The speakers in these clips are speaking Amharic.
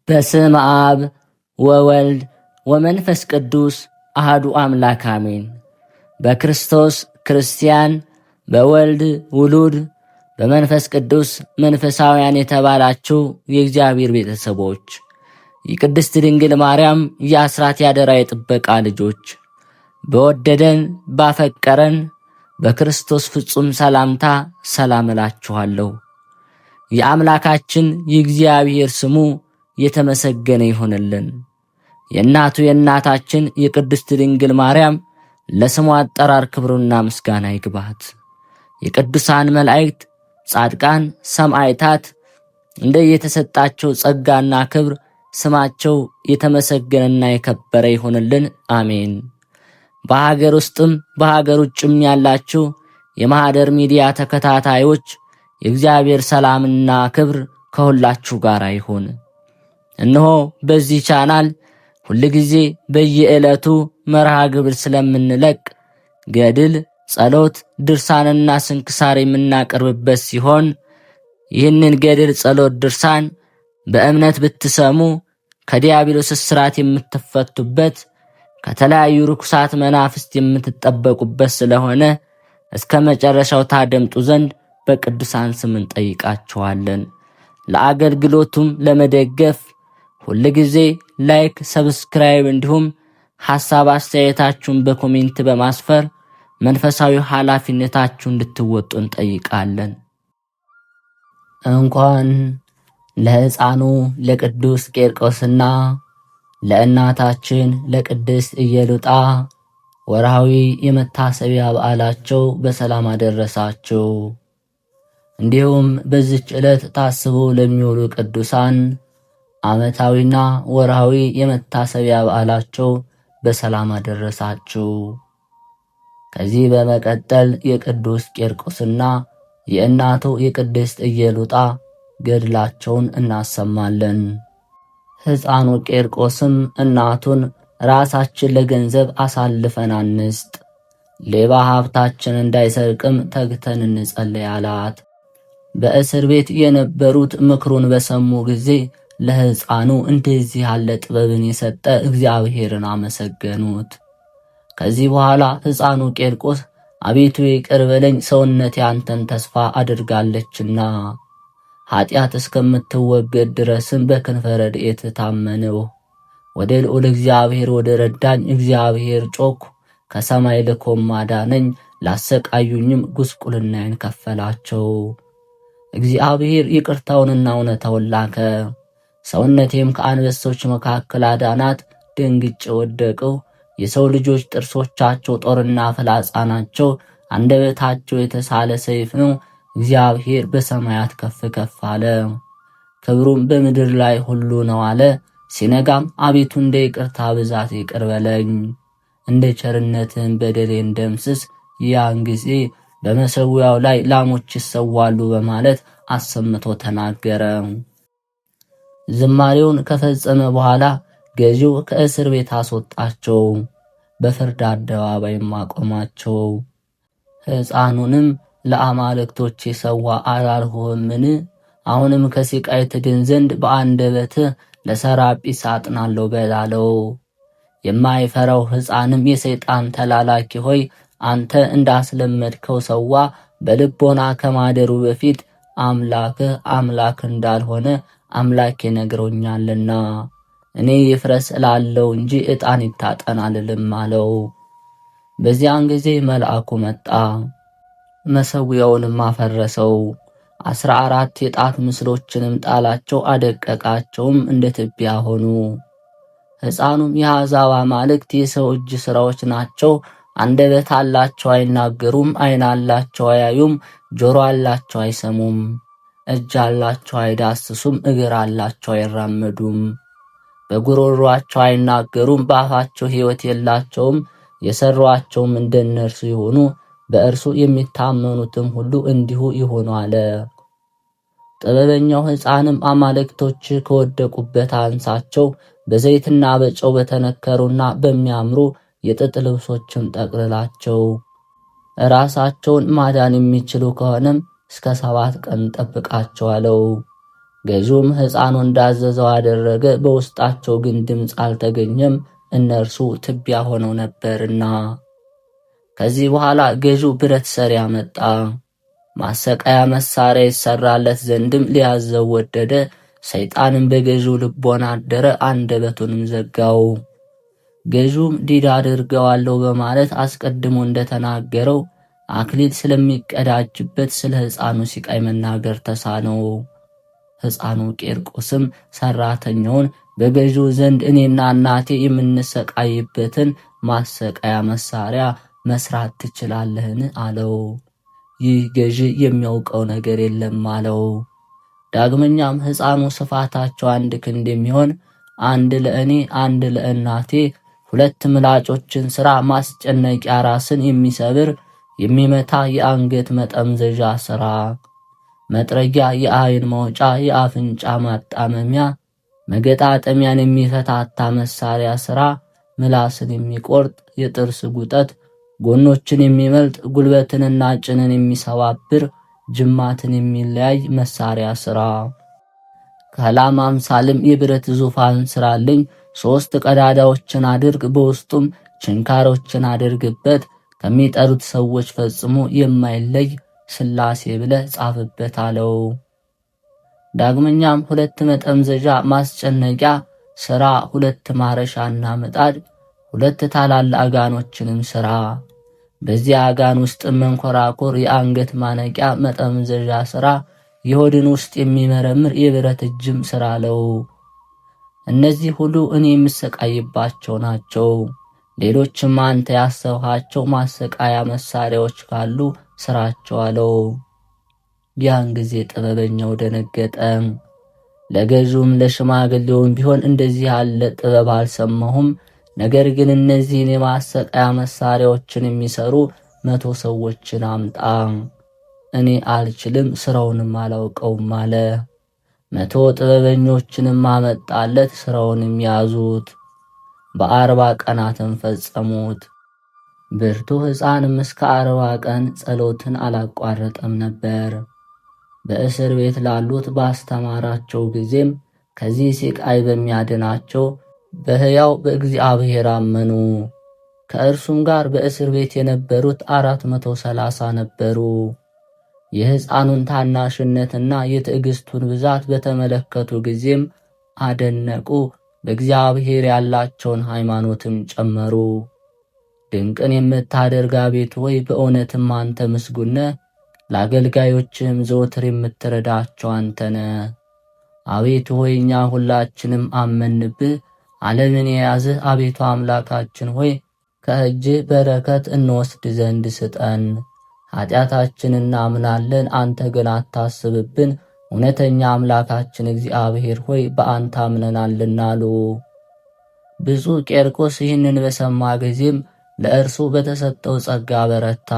በስመ አብ ወወልድ ወመንፈስ ቅዱስ አሐዱ አምላክ አሜን። በክርስቶስ ክርስቲያን፣ በወልድ ውሉድ፣ በመንፈስ ቅዱስ መንፈሳውያን የተባላችሁ የእግዚአብሔር ቤተሰቦች፣ የቅድስት ድንግል ማርያም የአስራት ያደራ የጥበቃ ልጆች፣ በወደደን ባፈቀረን በክርስቶስ ፍጹም ሰላምታ ሰላም እላችኋለሁ። የአምላካችን የእግዚአብሔር ስሙ የተመሰገነ ይሆንልን። የእናቱ የእናታችን የቅድስት ድንግል ማርያም ለስሙ አጠራር ክብሩና ምስጋና ይግባት። የቅዱሳን መላእክት፣ ጻድቃን፣ ሰማዕታት እንደየተሰጣቸው ጸጋና ክብር ስማቸው የተመሰገነና የከበረ ይሆንልን። አሜን። በሀገር ውስጥም በሀገር ውጭም ያላችሁ የማኅደር ሚዲያ ተከታታዮች የእግዚአብሔር ሰላምና ክብር ከሁላችሁ ጋር ይሁን። እነሆ በዚህ ቻናል ሁልጊዜ በየዕለቱ መርሃ ግብር ስለምንለቅ ገድል፣ ጸሎት፣ ድርሳንና ስንክሳር የምናቀርብበት ሲሆን ይህንን ገድል፣ ጸሎት፣ ድርሳን በእምነት ብትሰሙ ከዲያብሎስ እስራት የምትፈቱበት ከተለያዩ ርኩሳት መናፍስት የምትጠበቁበት ስለሆነ እስከ መጨረሻው ታደምጡ ዘንድ በቅዱሳን ስም እንጠይቃችኋለን። ለአገልግሎቱም ለመደገፍ ሁልጊዜ ላይክ፣ ሰብስክራይብ እንዲሁም ሐሳብ አስተያየታችሁን በኮሜንት በማስፈር መንፈሳዊ ኃላፊነታችሁን እንድትወጡ እንጠይቃለን። እንኳን ለሕፃኑ ለቅዱስ ቄርቆስና ለእናታችን ለቅድስት ኢየሉጣ ወርሃዊ የመታሰቢያ በዓላቸው በሰላም አደረሳችሁ። እንዲሁም በዚች ዕለት ታስበው ለሚውሉ ቅዱሳን ዓመታዊና ወርሃዊ የመታሰቢያ በዓላቸው በሰላም አደረሳችሁ። ከዚህ በመቀጠል የቅዱስ ቄርቆስና የእናቱ የቅድስት ኢየሉጣ ገድላቸውን እናሰማለን። ሕፃኑ ቄርቆስም እናቱን ራሳችን ለገንዘብ አሳልፈን አንስጥ፣ ሌባ ሀብታችን እንዳይሰርቅም ተግተን እንጸልይ አላት። በእስር ቤት የነበሩት ምክሩን በሰሙ ጊዜ ለሕፃኑ እንደዚህ ያለ ጥበብን የሰጠ እግዚአብሔርን አመሰገኑት። ከዚህ በኋላ ሕፃኑ ቄርቆስ አቤቱ ይቅር በለኝ፣ ሰውነቴ አንተን ተስፋ አድርጋለችና ኃጢአት እስከምትወገድ ድረስም በክንፈ ረድኤት ታመንሁ። ወደ ልዑል እግዚአብሔር ወደ ረዳኝ እግዚአብሔር ጮኩ፣ ከሰማይ ልኮም አዳነኝ። ላሰቃዩኝም ጉስቁልናዬን ከፈላቸው። እግዚአብሔር ይቅርታውንና እውነታውን ላከ። ሰውነቴም ከአንበሶች መካከል አዳናት። ደንግጬ ወደቅሁ። የሰው ልጆች ጥርሶቻቸው ጦርና ፍላጻ ናቸው፣ አንደበታቸው የተሳለ ሰይፍ ነው። እግዚአብሔር በሰማያት ከፍ ከፍ አለ፣ ክብሩም በምድር ላይ ሁሉ ነው አለ። ሲነጋም አቤቱ እንደ ይቅርታ ብዛት ይቅር በለኝ፣ እንደ ቸርነትህም በደሌን ደምስስ። ያን ጊዜ በመሠዊያው ላይ ላሞች ይሰዋሉ በማለት አሰምቶ ተናገረ። ዝማሬውን ከፈጸመ በኋላ ገዢው ከእስር ቤት አስወጣቸው፣ በፍርድ አደባባይም አቆማቸው። ሕፃኑንም ለአማልክቶች የሰዋ አላልሁህምን? አሁንም ከሥቃይ ትድን ዘንድ በአንደበትህ ለሰራጲስ አጥናለሁ በላለው። የማይፈራው ሕፃንም የሰይጣን ተላላኪ ሆይ አንተ እንዳስለመድከው ሰዋ፣ በልቦና ከማደሩ በፊት አምላክህ አምላክ እንዳልሆነ አምላኬ ነግሮኛልና እኔ ይፍረስ እላለሁ እንጂ ዕጣን ይታጠን አልልም አለው። በዚያን ጊዜ መልአኩ መጣ፣ መሠዊያውንም አፈረሰው፣ 14 የጣት ምስሎችንም ጣላቸው፣ አደቀቃቸውም፣ እንደ ትቢያ ሆኑ። ሕፃኑም የአሕዛብ አማልክት የሰው እጅ ሥራዎች ናቸው፣ አንደበት አላቸው አይናገሩም፣ ዓይን አላቸው አያዩም፣ ጆሮ አላቸው አይሰሙም፣ እጅ አላቸው አይዳስሱም፣ እግር አላቸው አይራመዱም፣ በጉሮሮአቸው አይናገሩም፣ በአፋቸው ሕይወት የላቸውም፣ የሠሯቸውም እንደነርሱ ይሆኑ፣ በእርሱ የሚታመኑትም ሁሉ እንዲሁ ይሆኑ አለ። ጥበበኛው ሕፃንም አማልክቶች ከወደቁበት አንሳቸው፣ በዘይትና በጨው በተነከሩና በሚያምሩ የጥጥ ልብሶችም ጠቅልላቸው፣ ራሳቸውን ማዳን የሚችሉ ከሆነም እስከ 7 ቀን ጠብቃቸው አለው። ገዢውም ሕፃኑ እንዳዘዘው አደረገ። በውስጣቸው ግን ድምፅ አልተገኘም፣ እነርሱ ትቢያ ሆነው ነበርና። ከዚህ በኋላ ገዢው ብረት ሰሪ አመጣ። ማሰቃያ መሳሪያ ይሰራለት ዘንድም ሊያዘው ወደደ። ሰይጣንም በገዢው ልቦና አደረ፣ አንደበቱንም ዘጋው። ገዢውም ዲዳ አድርገዋለሁ በማለት አስቀድሞ እንደተናገረው አክሊል ስለሚቀዳጅበት ስለ ሕፃኑ ሲቃይ መናገር ተሳነው። ሕፃኑ ቂርቆስም ሰራተኛውን በገዢው ዘንድ እኔና እናቴ የምንሰቃይበትን ማሰቃያ መሳሪያ መስራት ትችላለህን? አለው። ይህ ገዢ የሚያውቀው ነገር የለም አለው። ዳግመኛም ሕፃኑ ስፋታቸው 1 ክንድ የሚሆን አንድ ለእኔ አንድ ለእናቴ 2 ምላጮችን ሥራ፣ ማስጨነቂያ ራስን የሚሰብር የሚመታ የአንገት መጠምዘዣ ሥራ፣ መጥረጊያ፣ የአይን ማውጫ፣ የአፍንጫ ማጣመሚያ፣ መገጣጠሚያን የሚፈታታ መሳሪያ ሥራ፣ ምላስን የሚቆርጥ የጥርስ ጉጠት፣ ጎኖችን የሚመልጥ ጉልበትንና ጭንን የሚሰባብር ጅማትን የሚለያይ መሳሪያ ሥራ። ከላም አምሳልም የብረት ዙፋን ሥራልኝ። 3 ቀዳዳዎችን አድርግ፣ በውስጡም ችንካሮችን አድርግበት። ከሚጠሩት ሰዎች ፈጽሞ የማይለይ ሥላሴ ብለህ ጻፍበት አለው። ዳግመኛም 2 መጠምዘዣ ማስጨነቂያ ሥራ፣ 2 ማረሻና ምጣድ፣ 2 ታላላቅ አጋኖችንም ሥራ። በዚያ አጋን ውስጥ መንኮራኮር፣ የአንገት ማነቂያ መጠምዘዣ ሥራ፣ የሆድን ውስጥ የሚመረምር የብረት እጅም ሥራ አለው። እነዚህ ሁሉ እኔ የምሰቃይባቸው ናቸው። ሌሎችም አንተ ያሰብሃቸው ማሰቃያ መሳሪያዎች ካሉ ሥራቸው አለው። ያን ጊዜ ጥበበኛው ደነገጠ። ለገዢውም ለሽማግሌውም ቢሆን እንደዚህ ያለ ጥበብ አልሰማሁም። ነገር ግን እነዚህን የማሰቃያ መሳሪያዎችን የሚሰሩ 100 ሰዎችን አምጣ፣ እኔ አልችልም ሥራውንም አላውቀውም አለ። 100 ጥበበኞችንም አመጣለት፣ ሥራውንም ያዙት። በ40 ቀናትም ፈጸሙት። ብርቱ ሕፃንም እስከ 40 ቀን ጸሎትን አላቋረጠም ነበር። በእስር ቤት ላሉት ባስተማራቸው ጊዜም ከዚህ ስቃይ በሚያድናቸው በሕያው በእግዚአብሔር አመኑ። ከእርሱም ጋር በእስር ቤት የነበሩት 430 ነበሩ። የሕፃኑን ታናሽነትና የትዕግሥቱን ብዛት በተመለከቱ ጊዜም አደነቁ። በእግዚአብሔር ያላቸውን ሃይማኖትም ጨመሩ። ድንቅን የምታደርግ አቤቱ ሆይ በእውነትም አንተ ምስጉን ነህ። ለአገልጋዮችህም ዘወትር የምትረዳቸው አንተ ነህ። አቤቱ ሆይ እኛ ሁላችንም አመንብህ። ዓለምን የያዝህ አቤቱ አምላካችን ሆይ ከእጅህ በረከት እንወስድ ዘንድ ስጠን። ኃጢአታችንን እናምናለን፣ አንተ ግን አታስብብን። እውነተኛ አምላካችን እግዚአብሔር ሆይ በአንተ አምነናልና አሉ። ብፁዕ ቄርቆስ ይህንን በሰማ ጊዜም ለእርሱ በተሰጠው ጸጋ በረታ።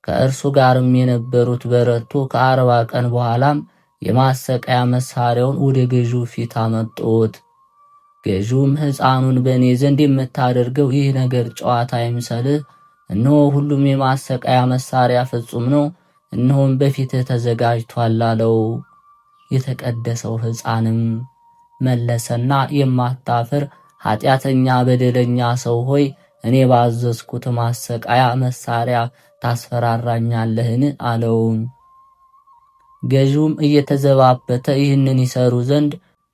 ከእርሱ ጋርም የነበሩት በረቱ። ከ40 ቀን በኋላም የማሰቃያ መሳሪያውን ወደ ገዢው ፊት አመጡት። ገዢውም ሕፃኑን በእኔ ዘንድ የምታደርገው ይህ ነገር ጨዋታ አይምሰልህ። እነሆ ሁሉም የማሰቃያ መሳሪያ ፍጹም ነው፣ እነሆም በፊትህ ተዘጋጅቷል አለው። የተቀደሰው ሕፃንም መለሰና የማታፍር ኃጢአተኛ በደለኛ ሰው ሆይ እኔ ባዘዝኩት ማሰቃያ መሳሪያ ታስፈራራኛለህን? አለው። ገዢውም እየተዘባበተ ይህንን ይሰሩ ዘንድ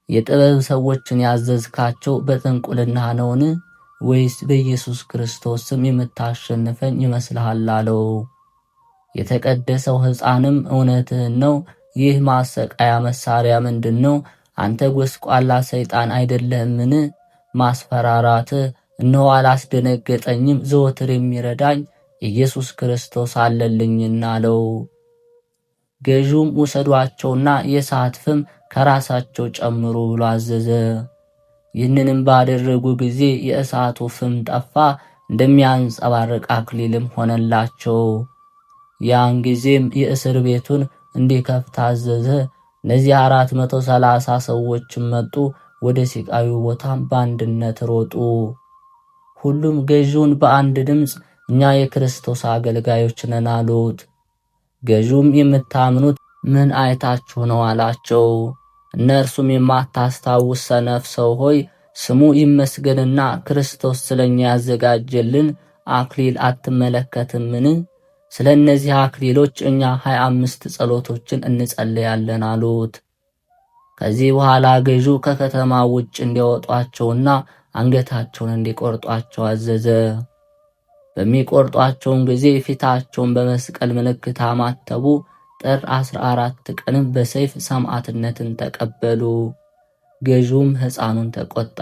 የጥበብ ሰዎችን ያዘዝካቸው በጥንቁልና ነውን? ወይስ በኢየሱስ ክርስቶስ ስም የምታሸንፈኝ ይመስልሃል? አለው። የተቀደሰው ሕፃንም እውነትህን ነው፣ ይህ ማሰቃያ መሳሪያ ምንድን ነው? አንተ ጎስቋላ ሰይጣን አይደለህምን? ማስፈራራትህ እነሆ አላስደነገጠኝም፣ ዘወትር የሚረዳኝ ኢየሱስ ክርስቶስ አለልኝና አለው። ገዢውም ውሰዷቸውና የእሳት ፍም ከራሳቸው ጨምሩ ብሎ አዘዘ። ይህንንም ባደረጉ ጊዜ የእሳቱ ፍም ጠፋ፣ እንደሚያንጸባርቅ አክሊልም ሆነላቸው። ያን ጊዜም የእስር ቤቱን እንዲከፍት አዘዘ። እነዚህ 430 ሰዎችም መጡ፣ ወደ ሲቃዩ ቦታም በአንድነት ሮጡ። ሁሉም ገዢውን በአንድ ድምፅ እኛ የክርስቶስ አገልጋዮች ነን አሉት። ገዢውም የምታምኑት ምን አይታችሁ ነው አላቸው። እነርሱም የማታስታውስ ሰነፍ ሰው ሆይ ስሙ ይመስገንና ክርስቶስ ስለኛ ያዘጋጀልን አክሊል አትመለከትምን? ስለ እነዚህ አክሊሎች እኛ 25 ጸሎቶችን እንጸልያለን አሉት። ከዚህ በኋላ ገዢው ከከተማ ውጭ እንዲያወጧቸውና አንገታቸውን እንዲቆርጧቸው አዘዘ። በሚቆርጧቸውም ጊዜ ፊታቸውን በመስቀል ምልክት አማተቡ። ጥር 14 ቀንም በሰይፍ ሰማዕትነትን ተቀበሉ። ገዢውም ሕፃኑን ተቆጣ።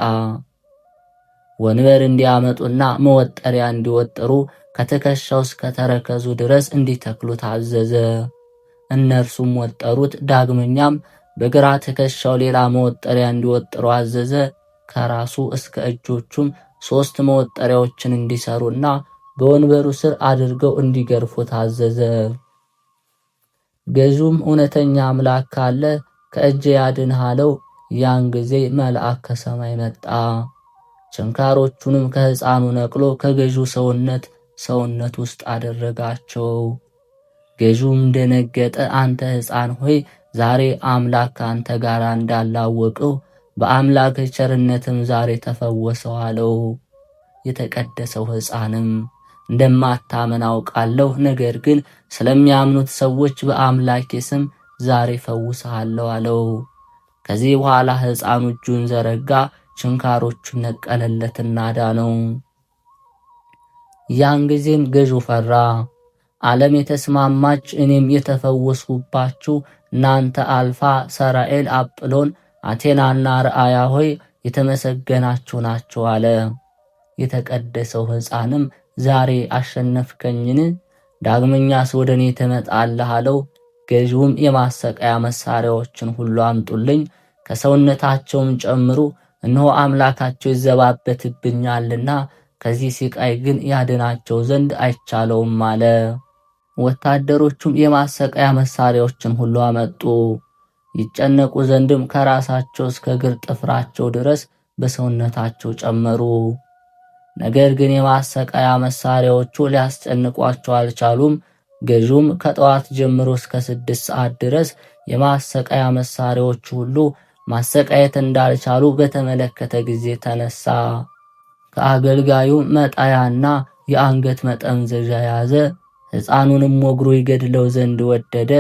ወንበር እንዲያመጡና መወጠሪያ እንዲወጥሩ ከትከሻው እስከ ተረከዙ ድረስ እንዲተክሉ ታዘዘ። እነርሱም ወጠሩት። ዳግመኛም በግራ ትከሻው ሌላ መወጠሪያ እንዲወጥሩ አዘዘ። ከራሱ እስከ እጆቹም 3 መወጠሪያዎችን እንዲሰሩና በወንበሩ ስር አድርገው እንዲገርፉ ታዘዘ። ገዢውም እውነተኛ አምላክ ካለ ከእጄ ያድንህ አለው። ያን ጊዜ መልአክ ከሰማይ መጣ። ችንካሮቹንም ከሕፃኑ ነቅሎ ከገዢው ሰውነት ውስጥ አደረጋቸው። ገዢውም ደነገጠ። አንተ ሕፃን ሆይ ዛሬ አምላክ ከአንተ ጋር እንዳላወቀው በአምላክ ቸርነትም ዛሬ ተፈወሰው አለው። የተቀደሰው ሕፃንም እንደማታመን አውቃለሁ፣ ነገር ግን ስለሚያምኑት ሰዎች በአምላኬ ስም ዛሬ ፈውስሃለሁ አለው። ከዚህ በኋላ ሕፃኑ እጁን ዘረጋ፣ ችንካሮቹን ነቀለለትና ዳነው። ያን ጊዜም ገዢው ፈራ። ዓለም የተስማማች እኔም የተፈወስሁባችሁ እናንተ አልፋ፣ ሰራኤል፣ አጵሎን፣ አቴናና ርአያ ሆይ የተመሰገናችሁ ናቸው አለ። የተቀደሰው ሕፃንም ዛሬ አሸነፍከኝን? ዳግመኛስ ወደ እኔ ትመጣለህ አለው። ገዢውም የማሰቃያ መሳሪያዎችን ሁሉ አምጡልኝ፣ ከሰውነታቸውም ጨምሩ፣ እነሆ አምላካቸው ይዘባበትብኛልና ከዚህ ሲቃይ ግን ያድናቸው ዘንድ አይቻለውም አለ። ወታደሮቹም የማሰቃያ መሳሪያዎችን ሁሉ አመጡ። ይጨነቁ ዘንድም ከራሳቸው እስከ እግር ጥፍራቸው ድረስ በሰውነታቸው ጨመሩ። ነገር ግን የማሰቃያ መሳሪያዎቹ ሊያስጨንቋቸው አልቻሉም። ገዢውም ከጠዋት ጀምሮ እስከ 6 ሰዓት ድረስ የማሰቃያ መሳሪያዎቹ ሁሉ ማሰቃየት እንዳልቻሉ በተመለከተ ጊዜ ተነሳ። ከአገልጋዩ መጣያና የአንገት መጠምዘዣ ያዘ። ሕፃኑንም ወግሮ ይገድለው ዘንድ ወደደ።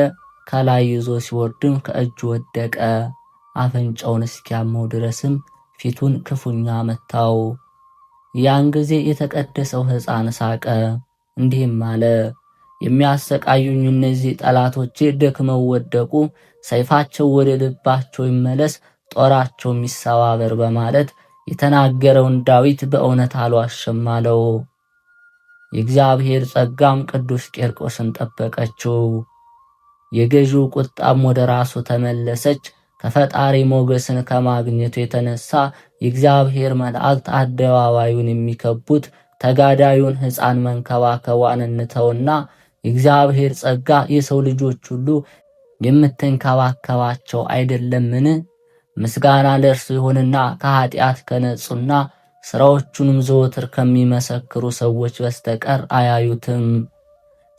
ከላይ ይዞ ሲወርድም ከእጁ ወደቀ። አፍንጫውን እስኪያመው ድረስም ፊቱን ክፉኛ መታው። ያን ጊዜ የተቀደሰው ሕፃን ሳቀ፣ እንዲህም አለ፣ የሚያሰቃዩኝ እነዚህ ጠላቶቼ ደክመው ወደቁ። ሰይፋቸው ወደ ልባቸው ይመለስ፣ ጦራቸው ይሰባበር በማለት የተናገረውን ዳዊት በእውነት አልዋሸም አለው። የእግዚአብሔር ጸጋም ቅዱስ ቄርቆስን ጠበቀችው። የገዢው ቁጣም ወደ ራሱ ተመለሰች። ከፈጣሪ ሞገስን ከማግኘቱ የተነሳ የእግዚአብሔር መላእክት አደባባዩን የሚከቡት ተጋዳዩን ሕፃን መንከባከቧን እንተውና የእግዚአብሔር ጸጋ የሰው ልጆች ሁሉ የምትንከባከባቸው አይደለምን? ምስጋና ለእርሱ ይሁንና ከኃጢአት ከነጹና ሥራዎቹንም ዘወትር ከሚመሰክሩ ሰዎች በስተቀር አያዩትም።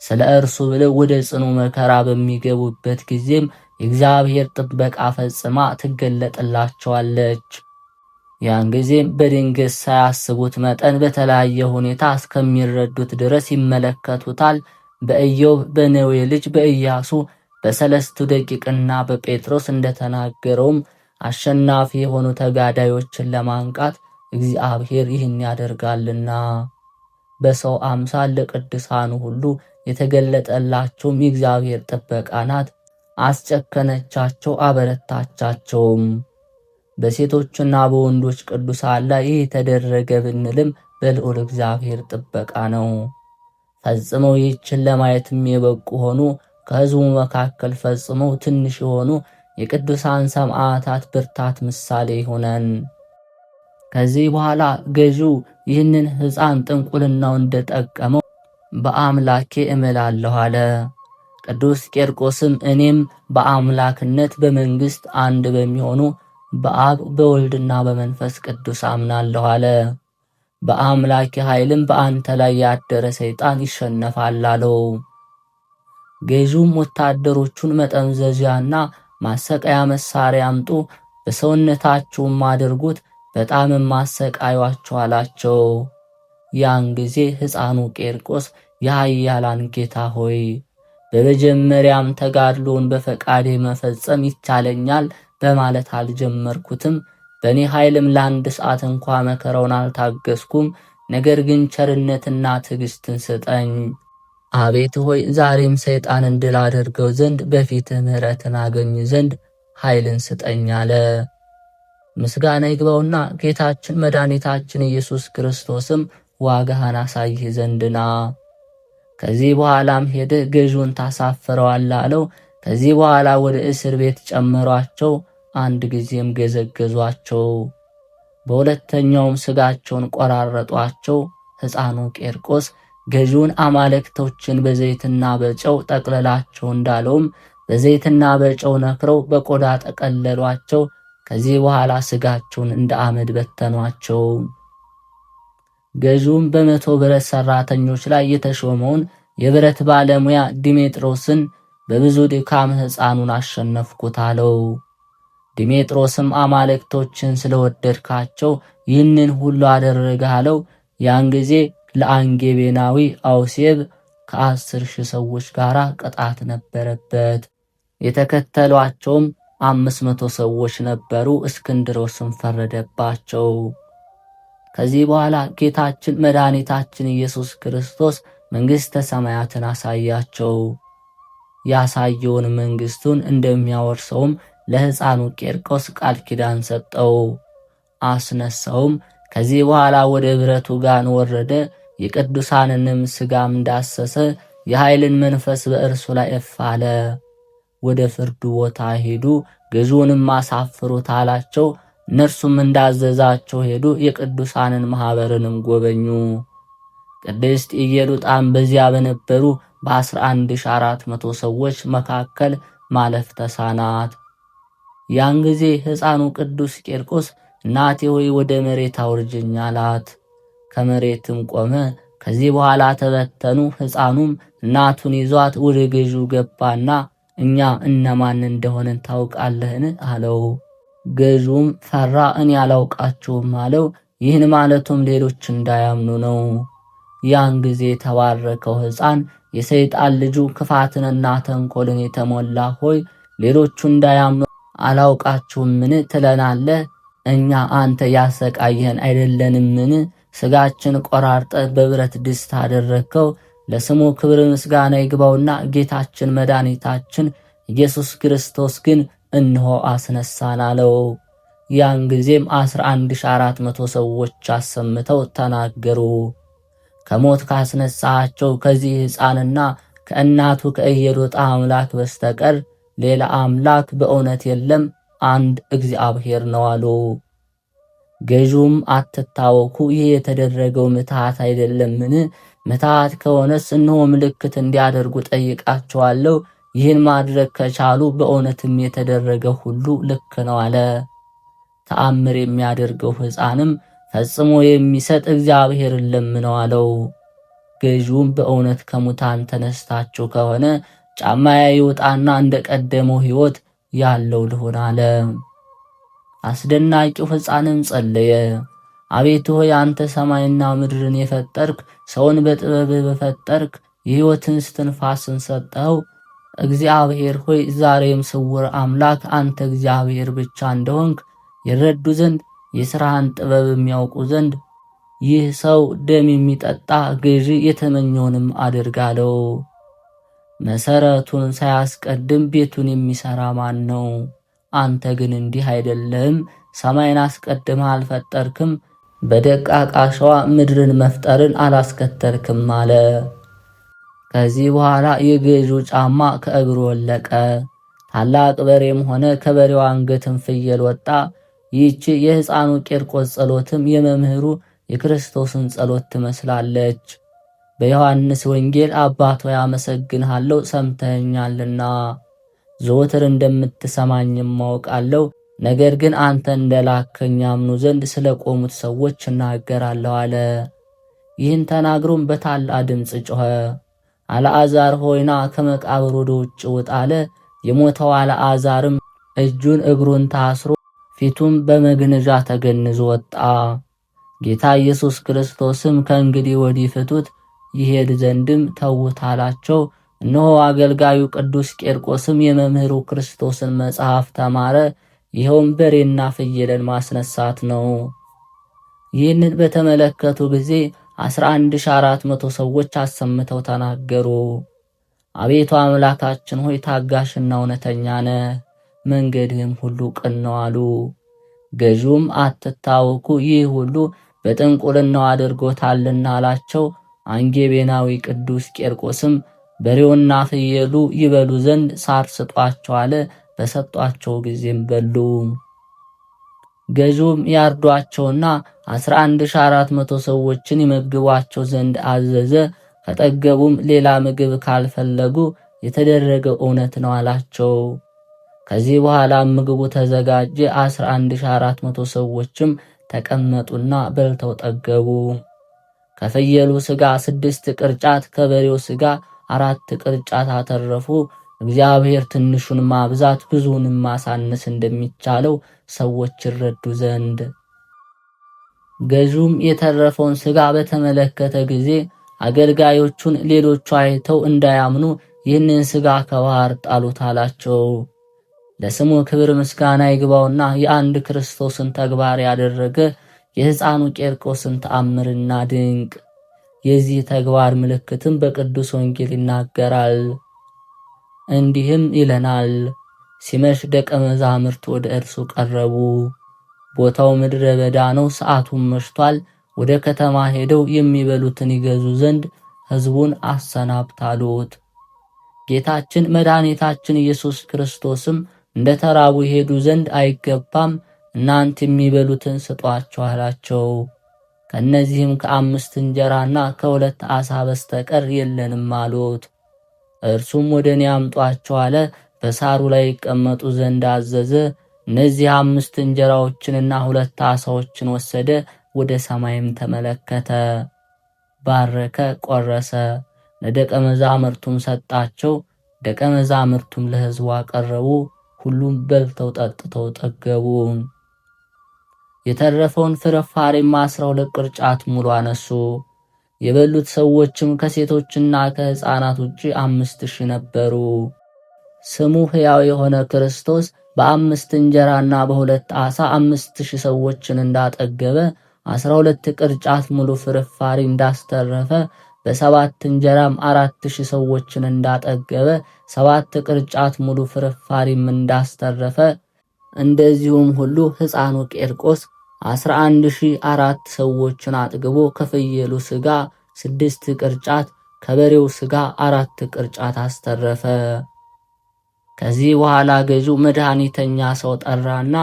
ስለ እርሱ ብለው ወደ ጽኑ መከራ በሚገቡበት ጊዜም የእግዚአብሔር ጥበቃ ፈጽማ ትገለጥላቸዋለች። ያን ጊዜም በድንገት ሳያስቡት መጠን በተለያየ ሁኔታ እስከሚረዱት ድረስ ይመለከቱታል። በኢዮብ በነዌ ልጅ በኢያሱ በሰለስቱ ደቂቅና በጴጥሮስ እንደተናገረውም አሸናፊ የሆኑ ተጋዳዮችን ለማንቃት እግዚአብሔር ይህን ያደርጋልና። በሰው አምሳል ለቅዱሳኑ ሁሉ የተገለጠላቸውም የእግዚአብሔር ጥበቃ ናት። አስጨከነቻቸው፣ አበረታቻቸውም። በሴቶችና በወንዶች ቅዱሳን ላይ ይህ የተደረገ ብንልም በልዑል እግዚአብሔር ጥበቃ ነው። ፈጽመው ይህችን ለማየትም የበቁ ሆኑ። ከሕዝቡ መካከል ፈጽመው ትንሽ የሆኑ የቅዱሳን ሰማዕታት ብርታት ምሳሌ ይሆነን። ከዚህ በኋላ ገዢው ይህንን ሕፃን ጥንቁልናው እንደጠቀመው በአምላኬ እምላለሁ አለ። ቅዱስ ቄርቆስም እኔም በአምላክነት በመንግሥት አንድ በሚሆኑ በአብ በወልድና በመንፈስ ቅዱስ አምናለሁ አለ። በአምላኬ ኃይልም በአንተ ላይ ያደረ ሰይጣን ይሸነፋል አለው። ገዢውም ወታደሮቹን መጠምዘዣና ማሰቃያ መሳሪያ አምጡ፣ በሰውነታችሁም አድርጉት፣ በጣምም አሰቃዩአቸው አላቸው። ያን ጊዜ ሕፃኑ ቄርቆስ የኃያላን ጌታ ሆይ በመጀመሪያም ተጋድሎን በፈቃዴ መፈጸም ይቻለኛል በማለት አልጀመርኩትም። በእኔ ኃይልም ለአንድ ሰዓት እንኳ መከራውን አልታገስኩም። ነገር ግን ቸርነትና ትዕግስትን ስጠኝ። አቤት ሆይ ዛሬም ሰይጣንን ድል አደርገው ዘንድ በፊትህ ምሕረትን አገኝ ዘንድ ኃይልን ስጠኝ አለ። ምስጋና ይግባውና ጌታችን መድኃኒታችን ኢየሱስ ክርስቶስም ዋጋህን አሳይህ ዘንድና ከዚህ በኋላም ሄደ ገዥውን ታሳፍረዋለህ አለው። ከዚህ በኋላ ወደ እስር ቤት ጨመሯቸው። አንድ ጊዜም ገዘገዟቸው። በሁለተኛውም ስጋቸውን ቆራረጧቸው። ሕፃኑ ቄርቆስ ገዢውን አማልክቶችን በዘይትና በጨው ጠቅልላቸው እንዳለውም በዘይትና በጨው ነክረው በቆዳ ጠቀለሏቸው። ከዚህ በኋላ ስጋቸውን እንደ አመድ በተኗቸው። ገዢውም በ100 ብረት ሰራተኞች ላይ የተሾመውን የብረት ባለሙያ ዲሜጥሮስን በብዙ ድካም ሕፃኑን አሸነፍኩት አለው። ዲሜጥሮስም አማልክቶችን ስለወደድካቸው ይህንን ሁሉ አደረግህ አለው። ያን ጊዜ ለአንጌቤናዊ አውሴብ ከ10,000 ሰዎች ጋር ቅጣት ነበረበት። የተከተሏቸውም 500 ሰዎች ነበሩ። እስክንድሮስም ፈረደባቸው። ከዚህ በኋላ ጌታችን መድኃኒታችን ኢየሱስ ክርስቶስ መንግሥተ ሰማያትን አሳያቸው። ያሳየውን መንግሥቱን እንደሚያወርሰውም ለሕፃኑ ቄርቆስ ቃል ኪዳን ሰጠው። አስነሳውም። ከዚህ በኋላ ወደ ብረቱ ጋን ወረደ። የቅዱሳንንም ሥጋም ዳሰሰ። የኃይልን መንፈስ በእርሱ ላይ እፍ አለ። ወደ ፍርዱ ቦታ ሄዱ። ገዢውንም አሳፍሩት አላቸው። እነርሱም እንዳዘዛቸው ሄዱ። የቅዱሳንን ማኅበርንም ጎበኙ። ቅድስት ኢየሉጣም በዚያ በነበሩ በ11,400 ሰዎች መካከል ማለፍ ተሳናት። ያን ጊዜ ሕፃኑ ቅዱስ ቄርቆስ እናቴ ሆይ ወደ መሬት አውርጅኝ አላት። ከመሬትም ቆመ። ከዚህ በኋላ ተበተኑ። ሕፃኑም እናቱን ይዟት ወደ ገዢው ገባና እኛ እነማን እንደሆንን ታውቃለህን? አለው። ገዢውም ፈራ። እኔ አላውቃችሁም አለው። ይህን ማለቱም ሌሎች እንዳያምኑ ነው። ያን ጊዜ የተባረከው ሕፃን የሰይጣን ልጁ ክፋትንና ተንኮልን የተሞላ ሆይ ሌሎቹ እንዳያምኑ አላውቃችሁምን ትለናለህ? እኛ አንተ ያሰቃየህን አይደለንምን? ሥጋችን ቆራርጠ በብረት ድስት አደረግከው። ለስሙ ክብር ምስጋና ይግባውና ጌታችን መድኃኒታችን ኢየሱስ ክርስቶስ ግን እንሆ አስነሳን አለው። ያን ጊዜም 11,400 ሰዎች አሰምተው ተናገሩ። ከሞት ካስነሳቸው ከዚህ ሕፃንና ከእናቱ ከኢየሉጣ አምላክ በስተቀር ሌላ አምላክ በእውነት የለም፣ አንድ እግዚአብሔር ነው አሉ። ገዢውም አትታወኩ፣ ይህ የተደረገው ምትሃት አይደለምን? ምትሃት ከሆነስ እነሆ ምልክት እንዲያደርጉ ጠይቃቸዋለሁ። ይህን ማድረግ ከቻሉ በእውነትም የተደረገ ሁሉ ልክ ነው አለ። ተአምር የሚያደርገው ሕፃንም ፈጽሞ የሚሰጥ እግዚአብሔርን ለምነው አለው። ገዢውም በእውነት ከሙታን ተነስታችሁ ከሆነ ጫማዬ ይውጣና እንደ ቀደመው ሕይወት ያለው ልሆን አለ። አስደናቂው ሕፃንም ጸለየ። አቤቱ ሆይ አንተ ሰማይና ምድርን የፈጠርክ ሰውን በጥበብህ በፈጠርክ የሕይወትን እስትንፋስን ሰጠኸው። እግዚአብሔር ሆይ ዛሬም ስውር አምላክ አንተ እግዚአብሔር ብቻ እንደሆንክ ይረዱ ዘንድ የሥራህን ጥበብ የሚያውቁ ዘንድ ይህ ሰው ደም የሚጠጣ ገዢ የተመኘውንም አድርጋለው። መሰረቱን ሳያስቀድም ቤቱን የሚሰራ ማን ነው? አንተ ግን እንዲህ አይደለም። ሰማይን አስቀድመህ አልፈጠርክም፣ በደቃቅ አሸዋ ምድርን መፍጠርን አላስከተልክም አለ። ከዚህ በኋላ የገዢው ጫማ ከእግሩ ወለቀ። ታላቅ በሬም ሆነ ከበሬው አንገትም ፍየል ወጣ። ይህች የሕፃኑ ቄርቆስ ጸሎትም የመምህሩ የክርስቶስን ጸሎት ትመስላለች። በዮሐንስ ወንጌል አባቶ ያመሰግንሃለሁ ሰምተኸኛልና ዘወትር እንደምትሰማኝም ማውቃለሁ። ነገር ግን አንተ እንደላከኝ ያምኑ ዘንድ ስለ ቆሙት ሰዎች እናገራለሁ አለ። ይህን ተናግሮም በታላቅ ድምፅ ጮኸ። አልዓዛር ሆይና ከመቃብር ወደ ውጭ ውጣ አለ። የሞተው አልዓዛርም እጁን እግሩን ታስሮ ፊቱም በመግነዣ ተገንዞ ወጣ። ጌታ ኢየሱስ ክርስቶስም ከእንግዲህ ወዲህ ፍቱት፣ ይሄድ ዘንድም ተዉት አላቸው። እነሆ አገልጋዩ ቅዱስ ቄርቆስም የመምህሩ ክርስቶስን መጽሐፍ ተማረ። ይኸውም በሬና ፍየልን ማስነሳት ነው። ይህንን በተመለከቱ ጊዜ 11,400 ሰዎች አሰምተው ተናገሩ። አቤቱ አምላካችን ሆይ ታጋሽና እውነተኛ ነህ፣ መንገድህም ሁሉ ቅን ነው አሉ። ገዥውም አትታወኩ፣ ይህ ሁሉ በጥንቁልናው አድርጎታልና አላቸው። አንጌቤናዊ ቅዱስ ቄርቆስም በሬውና ፍየሉ ይበሉ ዘንድ ሳር ስጧቸው አለ። በሰጧቸው ጊዜም በሉ። ገዥውም ያርዷቸውና 11,400 ሰዎችን ይመግቧቸው ዘንድ አዘዘ። ከጠገቡም ሌላ ምግብ ካልፈለጉ የተደረገው እውነት ነው አላቸው። ከዚህ በኋላ ምግቡ ተዘጋጀ። 11,400 ሰዎችም ተቀመጡና በልተው ጠገቡ። ከፍየሉ ሥጋ 6 ቅርጫት ከበሬው ሥጋ 4 ቅርጫት አተረፉ። እግዚአብሔር ትንሹን ማብዛት ብዙውንም ማሳነስ እንደሚቻለው ሰዎች ይረዱ ዘንድ። ገዥውም የተረፈውን ሥጋ በተመለከተ ጊዜ አገልጋዮቹን ሌሎቹ አይተው እንዳያምኑ ይህንን ሥጋ ከባሕር ጣሉት አላቸው። ለስሙ ክብር ምስጋና ይግባውና የአንድ ክርስቶስን ተግባር ያደረገ የሕፃኑ ቄርቆስን ተአምርና ድንቅ የዚህ ተግባር ምልክትም በቅዱስ ወንጌል ይናገራል። እንዲህም ይለናል። ሲመሽ ደቀ መዛሙርት ወደ እርሱ ቀረቡ። ቦታው ምድረ በዳ ነው፣ ሰዓቱም መሽቷል። ወደ ከተማ ሄደው የሚበሉትን ይገዙ ዘንድ ሕዝቡን አሰናብታሉት። ጌታችን መድኃኒታችን ኢየሱስ ክርስቶስም እንደ ተራቡ ይሄዱ ዘንድ አይገባም፣ እናንተ የሚበሉትን ስጧቸው አላቸው። ከእነዚህም ከ5 እንጀራና ከ2 ዓሣ በስተቀር የለንም አሉት። እርሱም ወደ እኔ አምጧቸው አለ። በሳሩ ላይ ይቀመጡ ዘንድ አዘዘ። እነዚህ 5 እንጀራዎችንና 2 ዓሣዎችን ወሰደ፣ ወደ ሰማይም ተመለከተ፣ ባረከ፣ ቆረሰ፣ ለደቀ መዛሙርቱም ሰጣቸው። ደቀ መዛሙርቱም ለሕዝቡ አቀረቡ። ሁሉም በልተው ጠጥተው ጠገቡ። የተረፈውን ፍርፋሪም 12 ቅርጫት ሙሉ አነሱ። የበሉት ሰዎችም ከሴቶችና ከሕፃናት ውጪ 5,000 ነበሩ። ስሙ ሕያው የሆነ ክርስቶስ በ5 እንጀራና በ2 ዓሣ 5,000 ሰዎችን እንዳጠገበ 12 ቅርጫት ሙሉ ፍርፋሪ እንዳስተረፈ በ7 እንጀራም 4,000 ሰዎችን እንዳጠገበ 7 ቅርጫት ሙሉ ፍርፋሪም እንዳስተረፈ እንደዚሁም ሁሉ ሕፃኑ ቄርቆስ 11,004 ሰዎችን አጥግቦ ከፍየሉ ሥጋ 6 ቅርጫት ከበሬው ሥጋ 4 ቅርጫት አስተረፈ። ከዚህ በኋላ ገዢው መድኃኒተኛ ሰው ጠራና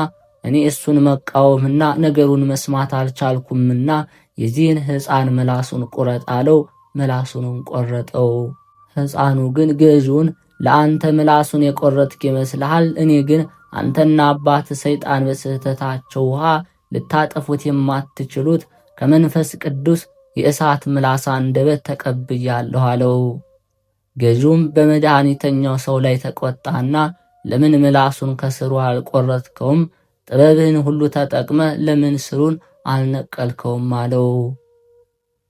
እኔ እሱን መቃወምና ነገሩን መስማት አልቻልኩምና የዚህን ሕፃን ምላሱን ቁረጥ አለው። ምላሱንም ቆረጠው። ሕፃኑ ግን ገዢውን ለአንተ ምላሱን የቆረጥክ ይመስልሃል? እኔ ግን አንተና አባት ሰይጣን በስህተታቸው ውሃ ልታጠፉት የማትችሉት ከመንፈስ ቅዱስ የእሳት ምላስ አንደበት ተቀብያለሁ አለው። ገዢውም በመድኃኒተኛው ሰው ላይ ተቆጣና ለምን ምላሱን ከስሩ አልቆረጥከውም? ጥበብህን ሁሉ ተጠቅመ ለምን ስሩን አልነቀልከውም አለው።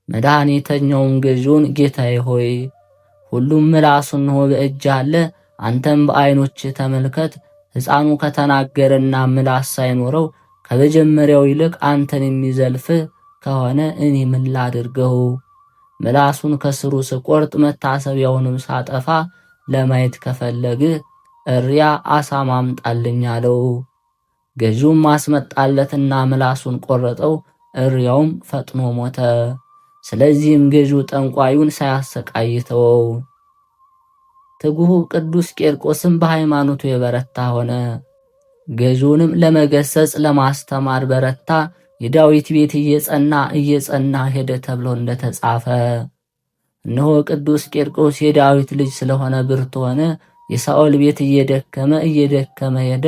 መድኃኒተኛውም ገዢውን ጌታዬ ሆይ ሁሉም ምላሱን ነው በእጅ አለ፣ አንተም በዓይኖች ተመልከት። ሕፃኑ ከተናገረና ምላስ ሳይኖረው ከመጀመሪያው ይልቅ አንተን የሚዘልፍህ ከሆነ እኔ ምን ላድርገው? ምላሱን ከስሩ ስቆርጥ መታሰቢያውንም ሳጠፋ ለማየት ከፈለግህ እሪያ አሳማ አምጣልኝ አለው። ገዢውም አስመጣለትና ምላሱን ቆረጠው፣ እሪያውም ፈጥኖ ሞተ። ስለዚህም ገዢው ጠንቋዩን ሳያሰቃይ ተወው። ትጉሁ ቅዱስ ቄርቆስም በሃይማኖቱ የበረታ ሆነ። ገዢውንም ለመገሰጽ ለማስተማር በረታ። የዳዊት ቤት እየጸና ሄደ ተብሎ እንደተጻፈ፣ እነሆ ቅዱስ ቄርቆስ የዳዊት ልጅ ስለሆነ ብርቱ ሆነ። የሳኦል ቤት እየደከመ ሄደ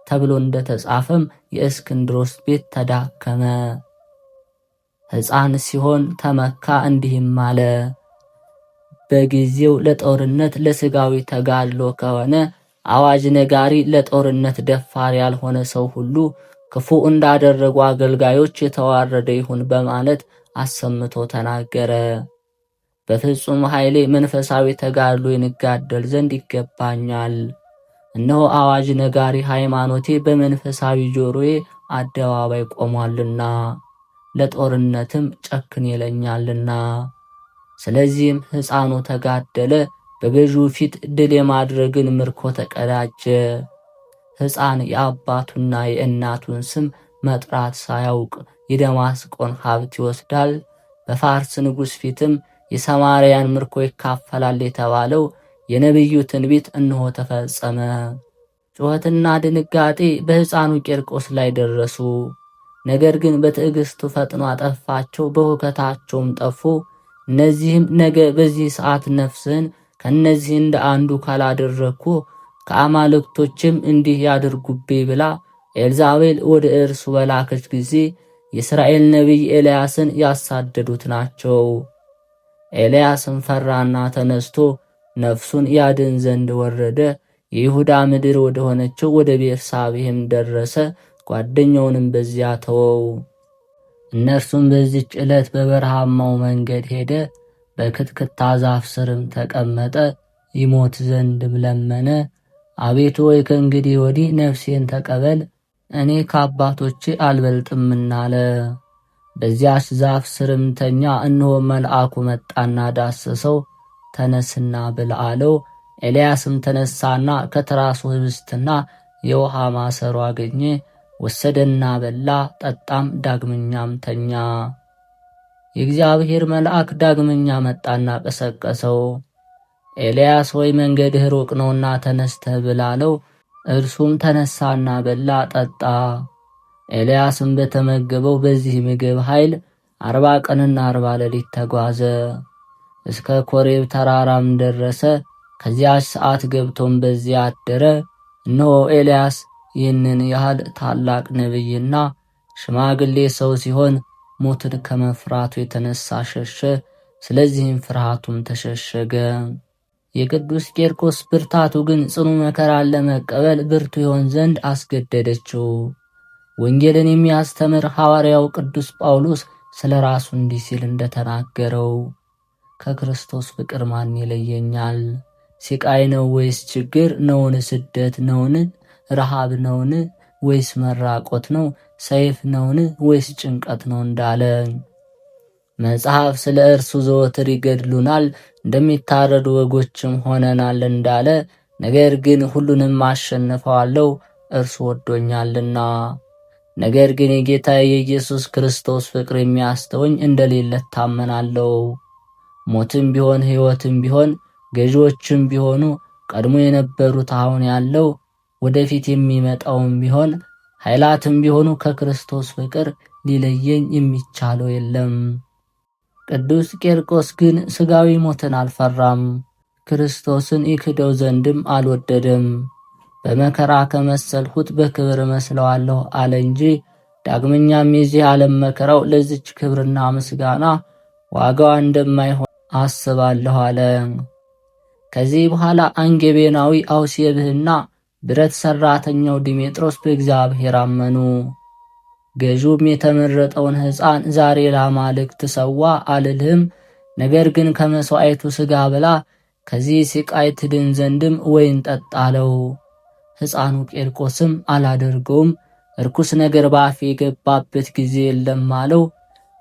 ተብሎ እንደተጻፈም የእስክንድሮስ ቤት ተዳከመ። ሕፃን ሲሆን ተመካ፣ እንዲህም አለ፦ በጊዜው ለጦርነት ለሥጋዊ ተጋድሎ ከሆነ አዋጅ ነጋሪ ለጦርነት ደፋር ያልሆነ ሰው ሁሉ ክፉ እንዳደረጉ አገልጋዮች የተዋረደ ይሁን በማለት አሰምቶ ተናገረ። በፍጹም ኃይሌ መንፈሳዊ ተጋድሎ እንጋደል ዘንድ ይገባኛል። እነሆ አዋጅ ነጋሪ ሃይማኖቴ በመንፈሳዊ ጆሮዬ አደባባይ ቆሟልና ለጦርነትም ጨክን ይለኛልና። ስለዚህም ሕፃኑ ተጋደለ፣ በገዢው ፊት ድል የማድረግን ምርኮ ተቀዳጀ። ሕፃን የአባቱና የእናቱን ስም መጥራት ሳያውቅ የደማስቆን ሀብት ይወስዳል፣ በፋርስ ንጉሥ ፊትም የሰማርያን ምርኮ ይካፈላል የተባለው የነቢዩ ትንቢት እነሆ ተፈጸመ። ጩኸትና ድንጋጤ በሕፃኑ ቂርቆስ ላይ ደረሱ። ነገር ግን በትዕግሥቱ ፈጥኖ አጠፋቸው፣ በሁከታቸውም ጠፉ። እነዚህም ነገ በዚህ ሰዓት ነፍስህን ከእነዚህ እንደ አንዱ ካላደረግኩ ከአማልክቶችም እንዲህ ያድርጉብኝ ብላ ኤልዛቤል ወደ እርሱ በላከች ጊዜ የእስራኤል ነቢይ ኤልያስን ያሳደዱት ናቸው። ኤልያስም ፈራና ተነስቶ ነፍሱን ያድን ዘንድ ወረደ። የይሁዳ ምድር ወደ ሆነችው ወደ ቤርሳቤህም ደረሰ። ጓደኛውንም በዚያ ተወው። እነርሱም በዚች ዕለት በበረሃማው መንገድ ሄደ። በክትክታ ዛፍ ስርም ተቀመጠ። ይሞት ዘንድም ለመነ። አቤቱ ወይ ከእንግዲህ ወዲህ ነፍሴን ተቀበል፣ እኔ ከአባቶቼ አልበልጥምና አለ። በዚያች ዛፍ ስርም ተኛ። እነሆ መልአኩ መጣና ዳሰሰው። ተነስና ብላ አለው። ኤልያስም ተነሳና ከትራሱ ህብስትና የውሃ ማሰሮ አገኘ፣ ወሰደና በላ ጠጣም፣ ዳግመኛም ተኛ። የእግዚአብሔር መልአክ ዳግመኛ መጣና ቀሰቀሰው። ኤልያስ ሆይ መንገድህ ሩቅ ነውና ተነስተህ ብላ አለው። እርሱም ተነሳና በላ ጠጣ። ኤልያስም በተመገበው በዚህ ምግብ ኃይል 40 ቀንና 40 ሌሊት ተጓዘ። እስከ ኮሬብ ተራራም ደረሰ። ከዚያች ሰዓት ገብቶም በዚያ አደረ። እነሆ ኤልያስ ይህንን ያህል ታላቅ ነቢይና ሽማግሌ ሰው ሲሆን ሞትን ከመፍራቱ የተነሳ ሸሸ። ስለዚህም ፍርሃቱም ተሸሸገ። የቅዱስ ቂርቆስ ብርታቱ ግን ጽኑ መከራን ለመቀበል ብርቱ ይሆን ዘንድ አስገደደችው። ወንጌልን የሚያስተምር ሐዋርያው ቅዱስ ጳውሎስ ስለ ራሱ እንዲህ ሲል እንደተናገረው ከክርስቶስ ፍቅር ማን ይለየኛል? ሲቃይ ነው ወይስ ችግር ነውን? ስደት ነውን? ረሃብ ነውን? ወይስ መራቆት ነው? ሰይፍ ነውን? ወይስ ጭንቀት ነው እንዳለ መጽሐፍ ስለ እርሱ ዘወትር ይገድሉናል፣ እንደሚታረዱ በጎችም ሆነናል እንዳለ፣ ነገር ግን ሁሉንም አሸንፈዋለሁ እርሱ ወዶኛልና። ነገር ግን የጌታ የኢየሱስ ክርስቶስ ፍቅር የሚያስተወኝ እንደሌለ ታመናለሁ። ሞትም ቢሆን ሕይወትም ቢሆን ገዢዎችም ቢሆኑ ቀድሞ የነበሩት አሁን ያለው ወደፊት የሚመጣውም ቢሆን ኃይላትም ቢሆኑ ከክርስቶስ ፍቅር ሊለየኝ የሚቻለው የለም። ቅዱስ ቂርቆስ ግን ሥጋዊ ሞትን አልፈራም፣ ክርስቶስን ይክደው ዘንድም አልወደደም። በመከራ ከመሰልሁት በክብር መስለዋለሁ አለ እንጂ ዳግመኛም የዚህ ዓለም መከራው ለዚች ክብርና ምስጋና ዋጋዋ እንደማይሆን አስባለሁ አለ። ከዚህ በኋላ አንጌቤናዊ አውሴብህና ብረት ሠራተኛው ዲሜጥሮስ በእግዚአብሔር አመኑ። ገዥውም የተመረጠውን ሕፃን ዛሬ ለአማልክት ሰዋ አልልህም፣ ነገር ግን ከመሥዋዕቱ ሥጋ ብላ፣ ከዚህ ሥቃይ ትድን ዘንድም ወይን ጠጣ አለው። ሕፃኑ ቂርቆስም አላደርገውም፣ ርኩስ ነገር በአፌ የገባበት ጊዜ የለም አለው።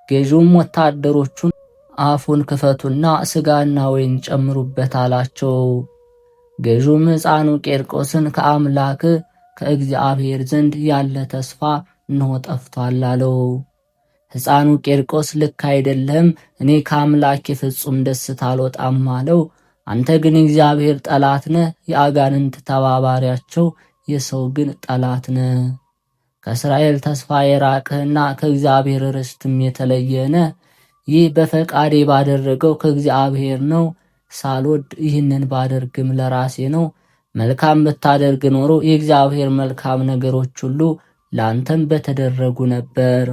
ገዥውም ወታደሮቹን አፉን ክፈቱና ሥጋና ወይን ጨምሩበት አላቸው። ገዥውም ሕፃኑ ቂርቆስን ከአምላክ ከእግዚአብሔር ዘንድ ያለ ተስፋ እነሆ ጠፍቷል አለው። ሕፃኑ ቂርቆስ ልክ አይደለም፣ እኔ ከአምላክ ፍጹም ደስታ አልወጣም አለው። አንተ ግን እግዚአብሔር ጠላት ነህ፣ የአጋንንት ተባባሪያቸው፣ የሰው ግን ጠላት ነህ። ከእስራኤል ተስፋ የራቅህና ከእግዚአብሔር ርስትም የተለየነ። ይህ በፈቃዴ ባደረገው ከእግዚአብሔር ነው። ሳልወድ ይህንን ባደርግም ለራሴ ነው። መልካም ብታደርግ ኖሮ የእግዚአብሔር መልካም ነገሮች ሁሉ ለአንተም በተደረጉ ነበር።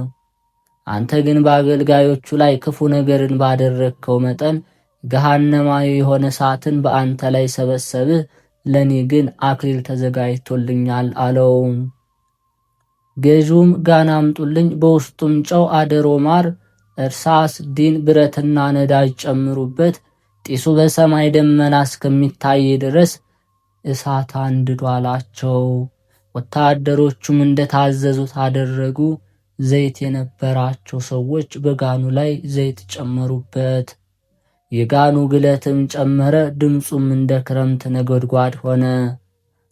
አንተ ግን በአገልጋዮቹ ላይ ክፉ ነገርን ባደረግከው መጠን ገሃነማዊ የሆነ እሳትን በአንተ ላይ ሰበሰብህ። ለእኔ ግን አክሊል ተዘጋጅቶልኛል አለው። ገዥውም ጋን አምጡልኝ፣ በውስጡም ጨው፣ አደሮ፣ ማር፣ እርሳስ፣ ዲን፣ ብረትና ነዳጅ ጨምሩበት፣ ጢሱ በሰማይ ደመና እስከሚታይ ድረስ እሳት አንድዱ አላቸው። ወታደሮቹም እንደታዘዙት አደረጉ። ዘይት የነበራቸው ሰዎች በጋኑ ላይ ዘይት ጨመሩበት። የጋኑ ግለትም ጨመረ፣ ድምፁም እንደ ክረምት ነጎድጓድ ሆነ፣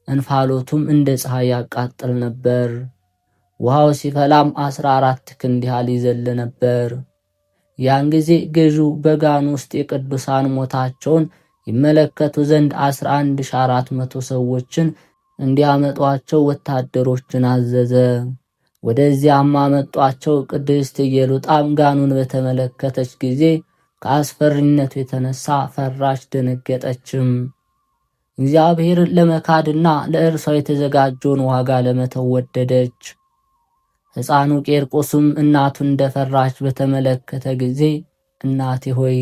እንፋሎቱም እንደ ፀሐይ ያቃጥል ነበር። ውሃው ሲፈላም 14 ክንድ ያህል ይዘል ነበር። ያን ጊዜ ገዢው በጋኑ ውስጥ የቅዱሳን ሞታቸውን ይመለከቱ ዘንድ 11,400 ሰዎችን እንዲያመጧቸው ወታደሮችን አዘዘ። ወደዚያም አመጧቸው። ቅድስት ኢየሉጣም ጋኑን በተመለከተች ጊዜ ከአስፈሪነቱ የተነሳ ፈራች፣ ደነገጠችም። እግዚአብሔርን ለመካድና ለእርሷ የተዘጋጀውን ዋጋ ለመተው ወደደች። ሕፃኑ ቄርቆስም እናቱን እንደፈራች በተመለከተ ጊዜ እናቴ ሆይ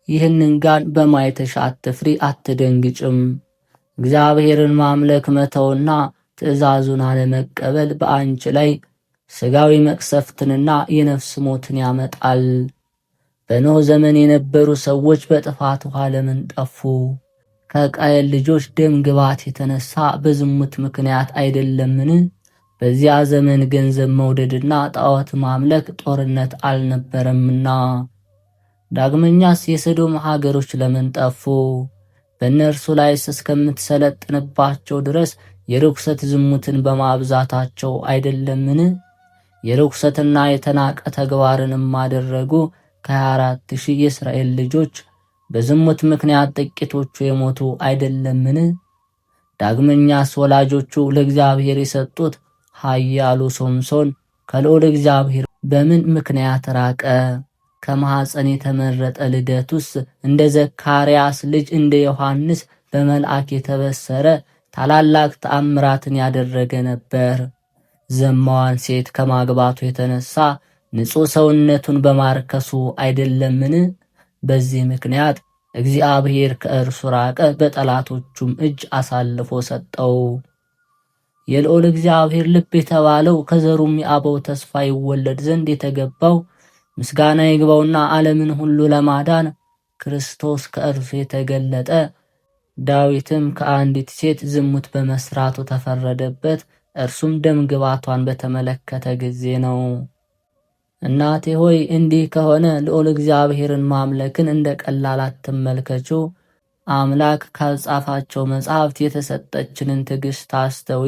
ይህንን ጋን በማየትሽ አትፍሪ፣ አትደንግጭም። እግዚአብሔርን ማምለክ መተውና ትእዛዙን አለመቀበል በአንቺ ላይ ሥጋዊ መቅሰፍትንና የነፍስ ሞትን ያመጣል። በኖህ ዘመን የነበሩ ሰዎች በጥፋት ውሃ ለምን ጠፉ? ከቃየል ልጆች ደም ግባት የተነሳ በዝሙት ምክንያት አይደለምን? በዚያ ዘመን ገንዘብ መውደድና ጣዖት ማምለክ ጦርነት አልነበረምና። ዳግመኛስ የሰዶም ሀገሮች ለምን ጠፉ? በእነርሱ ላይስ እስከምትሰለጥንባቸው ድረስ የርኩሰት ዝሙትን በማብዛታቸው አይደለምን? የርኩሰትና የተናቀ ተግባርንም አደረጉ። ከ24,000 የእስራኤል ልጆች በዝሙት ምክንያት ጥቂቶቹ የሞቱ አይደለምን? ዳግመኛስ ወላጆቹ ለእግዚአብሔር የሰጡት ኃያሉ ሶምሶን ከልዑል እግዚአብሔር በምን ምክንያት ራቀ? ከማኅፀን የተመረጠ ልደቱስ እንደ ዘካርያስ ልጅ እንደ ዮሐንስ በመልአክ የተበሰረ ታላላቅ ተአምራትን ያደረገ ነበር። ዘማዋን ሴት ከማግባቱ የተነሳ ንጹሕ ሰውነቱን በማርከሱ አይደለምን? በዚህ ምክንያት እግዚአብሔር ከእርሱ ራቀ፣ በጠላቶቹም እጅ አሳልፎ ሰጠው። የልዑል እግዚአብሔር ልብ የተባለው ከዘሩም የአበው ተስፋ ይወለድ ዘንድ የተገባው ምስጋና ይግባውና ዓለምን ሁሉ ለማዳን ክርስቶስ ከእርሱ የተገለጠ፣ ዳዊትም ከአንዲት ሴት ዝሙት በመስራቱ ተፈረደበት። እርሱም ደም ግባቷን በተመለከተ ጊዜ ነው። እናቴ ሆይ እንዲህ ከሆነ ልዑል እግዚአብሔርን ማምለክን እንደ ቀላል አትመልከችው። አምላክ ካልጻፋቸው መጻሕፍት የተሰጠችንን ትዕግሥት አስተዊ።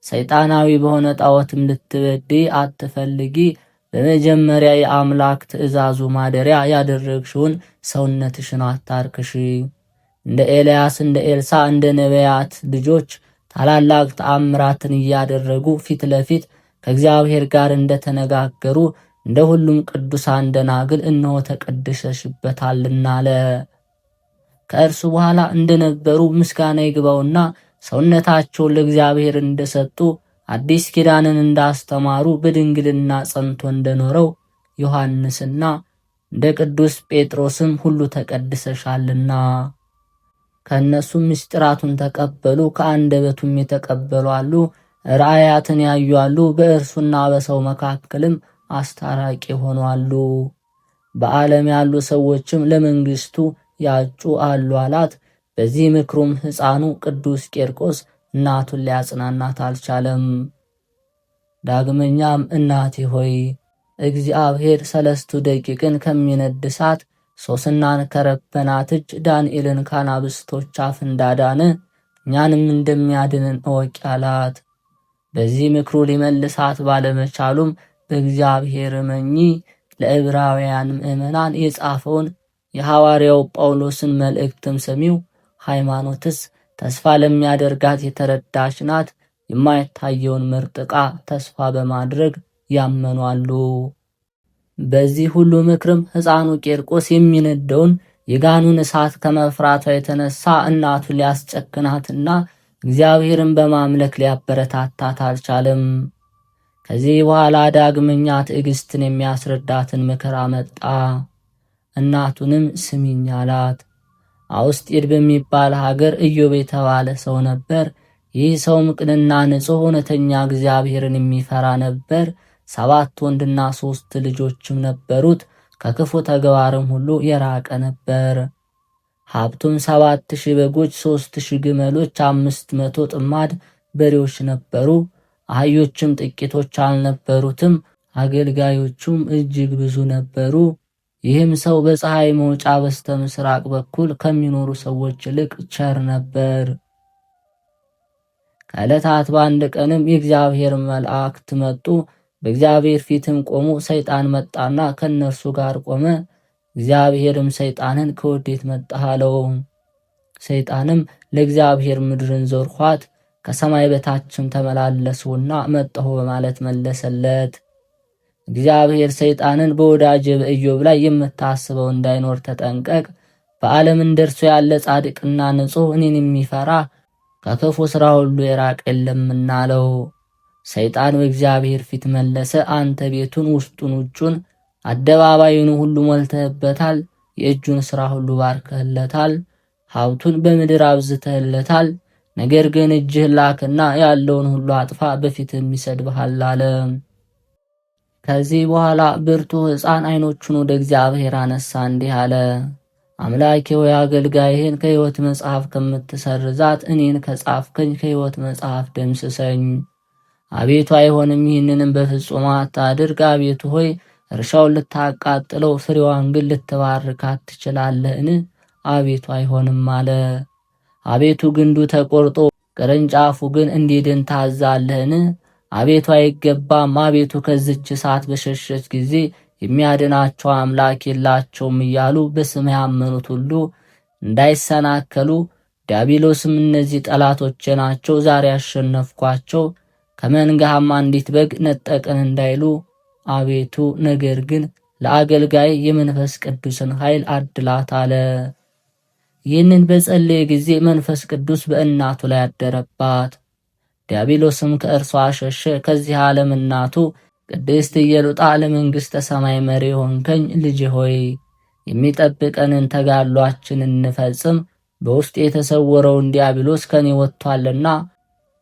ሰይጣናዊ በሆነ ጣዖትም ልትበድይ አትፈልጊ። በመጀመሪያ የአምላክ ትእዛዙ ማደሪያ ያደረግሽውን ሰውነትሽን አታርክሺ። እንደ ኤልያስ፣ እንደ ኤልሳ፣ እንደ ነቢያት ልጆች ታላላቅ ተአምራትን እያደረጉ ፊት ለፊት ከእግዚአብሔር ጋር እንደተነጋገሩ እንደ ሁሉም ቅዱሳን ደናግል እነሆ ተቀድሰሽበታልና አለ። ከእርሱ በኋላ እንደነበሩ ምስጋና ይግባውና ሰውነታቸውን ለእግዚአብሔር እንደሰጡ አዲስ ኪዳንን እንዳስተማሩ በድንግልና ጸንቶ እንደኖረው ዮሐንስና እንደ ቅዱስ ጴጥሮስም ሁሉ ተቀድሰሻልና። ከእነሱም ምስጢራቱን ተቀበሉ፣ ከአንደበቱም የተቀበሉ አሉ፣ ራእያትን ያዩ አሉ፣ በእርሱና በሰው መካከልም አስታራቂ ሆኑ አሉ። በዓለም ያሉ ሰዎችም ለመንግሥቱ ያጩ አሉ አላት። በዚህ ምክሩም ሕፃኑ ቅዱስ ቄርቆስ እናቱን ሊያጽናናት አልቻለም። ዳግመኛም እናቴ ሆይ እግዚአብሔር 3 ደቂቅን ከሚነድ እሳት፣ ሶስናን ከረበናት እጅ፣ ዳንኤልን ከአናብስቶች አፍ እንዳዳነ እኛንም እንደሚያድንን እወቂ አላት። በዚህ ምክሩ ሊመልሳት ባለመቻሉም በእግዚአብሔር እመኚ ለዕብራውያን ምዕመናን የጻፈውን የሐዋርያው ጳውሎስን መልእክትም ሰሚው። ሃይማኖትስ ተስፋ ለሚያደርጋት የተረዳች ናት። የማይታየውን ምርጥ ዕቃ ተስፋ በማድረግ ያመኗሉ። በዚህ ሁሉ ምክርም ሕፃኑ ቄርቆስ የሚነደውን የጋኑን እሳት ከመፍራቷ የተነሳ እናቱን ሊያስጨክናትና እግዚአብሔርን በማምለክ ሊያበረታታት አልቻለም። ከዚህ በኋላ ዳግመኛ ትዕግስትን የሚያስረዳትን ምክር አመጣ። እናቱንም ስሚኝ አላት። አውስጢድ በሚባል ሀገር ኢዮብ የተባለ ሰው ነበር። ይህ ሰውም ቅንና ንጹሕ እውነተኛ እግዚአብሔርን የሚፈራ ነበር። 7 ወንድና 3 ልጆችም ነበሩት። ከክፉ ተግባርም ሁሉ የራቀ ነበር። ሀብቱም 7,000 በጎች፣ 3,000 ግመሎች፣ 500 ጥማድ በሬዎች ነበሩ። አህዮችም ጥቂቶች አልነበሩትም። አገልጋዮቹም እጅግ ብዙ ነበሩ። ይህም ሰው በፀሐይ መውጫ በስተ ምስራቅ በኩል ከሚኖሩ ሰዎች ይልቅ ቸር ነበር። ከዕለታት በአንድ ቀንም የእግዚአብሔር መላእክት መጡ። በእግዚአብሔር ፊትም ቆሙ። ሰይጣን መጣና ከእነርሱ ጋር ቆመ። እግዚአብሔርም ሰይጣንን ከወዴት መጣህ አለው። ሰይጣንም ለእግዚአብሔር ምድርን ዞርኋት፣ ከሰማይ በታችም ተመላለስሁና መጣሁ በማለት መለሰለት። እግዚአብሔር ሰይጣንን በወዳጅ በኢዮብ ላይ የምታስበው እንዳይኖር ተጠንቀቅ፣ በዓለም እንደርሱ ያለ ጻድቅና ንጹሕ እኔን የሚፈራ ከክፉ ሥራ ሁሉ የራቀ የለምና አለው። ሰይጣን በእግዚአብሔር ፊት መለሰ፣ አንተ ቤቱን ውስጡን ውጩን አደባባዩን ሁሉ ሞልተህበታል። የእጁን ሥራ ሁሉ ባርከህለታል። ሀብቱን በምድር አብዝተህለታል። ነገር ግን እጅህ ላክና ያለውን ሁሉ አጥፋ፣ በፊትም ይሰድብሃል አለ። ከዚህ በኋላ ብርቱ ሕፃን ዓይኖቹን ወደ እግዚአብሔር አነሳ፣ እንዲህ አለ። አምላኬ ሆይ አገልጋይህን ከሕይወት መጽሐፍ ከምትሰርዛት እኔን ከጻፍከኝ ከሕይወት መጽሐፍ ደምስሰኝ። አቤቱ አይሆንም፣ ይህንንም በፍጹም አታድርግ። አቤቱ ሆይ እርሻውን ልታቃጥለው ፍሬዋን ግን ልትባርካት ትችላለህን? አቤቱ አይሆንም አለ። አቤቱ ግንዱ ተቆርጦ ቅርንጫፉ ግን እንዲድን ታዛለህን? አቤቱ አይገባም። አቤቱ ከዚች እሳት በሸሸች ጊዜ የሚያድናቸው አምላክ የላቸውም እያሉ በስምህ ያመኑት ሁሉ እንዳይሰናከሉ፣ ዲያብሎስም እነዚህ ጠላቶቼ ናቸው፣ ዛሬ አሸነፍኳቸው፣ ከመንጋህም አንዲት በግ ነጠቅን እንዳይሉ አቤቱ ነገር ግን ለአገልጋይ የመንፈስ ቅዱስን ኃይል አድላት አለ። ይህንን በጸለየ ጊዜ መንፈስ ቅዱስ በእናቱ ላይ አደረባት። ዲያብሎስም ከእርሷ ሸሸ። ከዚህ ዓለም እናቱ ቅድስት ኢየሉጣ ለመንግሥተ ሰማይ መሪ ሆንከኝ፣ ልጅ ሆይ የሚጠብቀንን ተጋድሏችን እንፈጽም፣ በውስጥ የተሰወረውን ዲያብሎስ ከኔ ወጥቷልና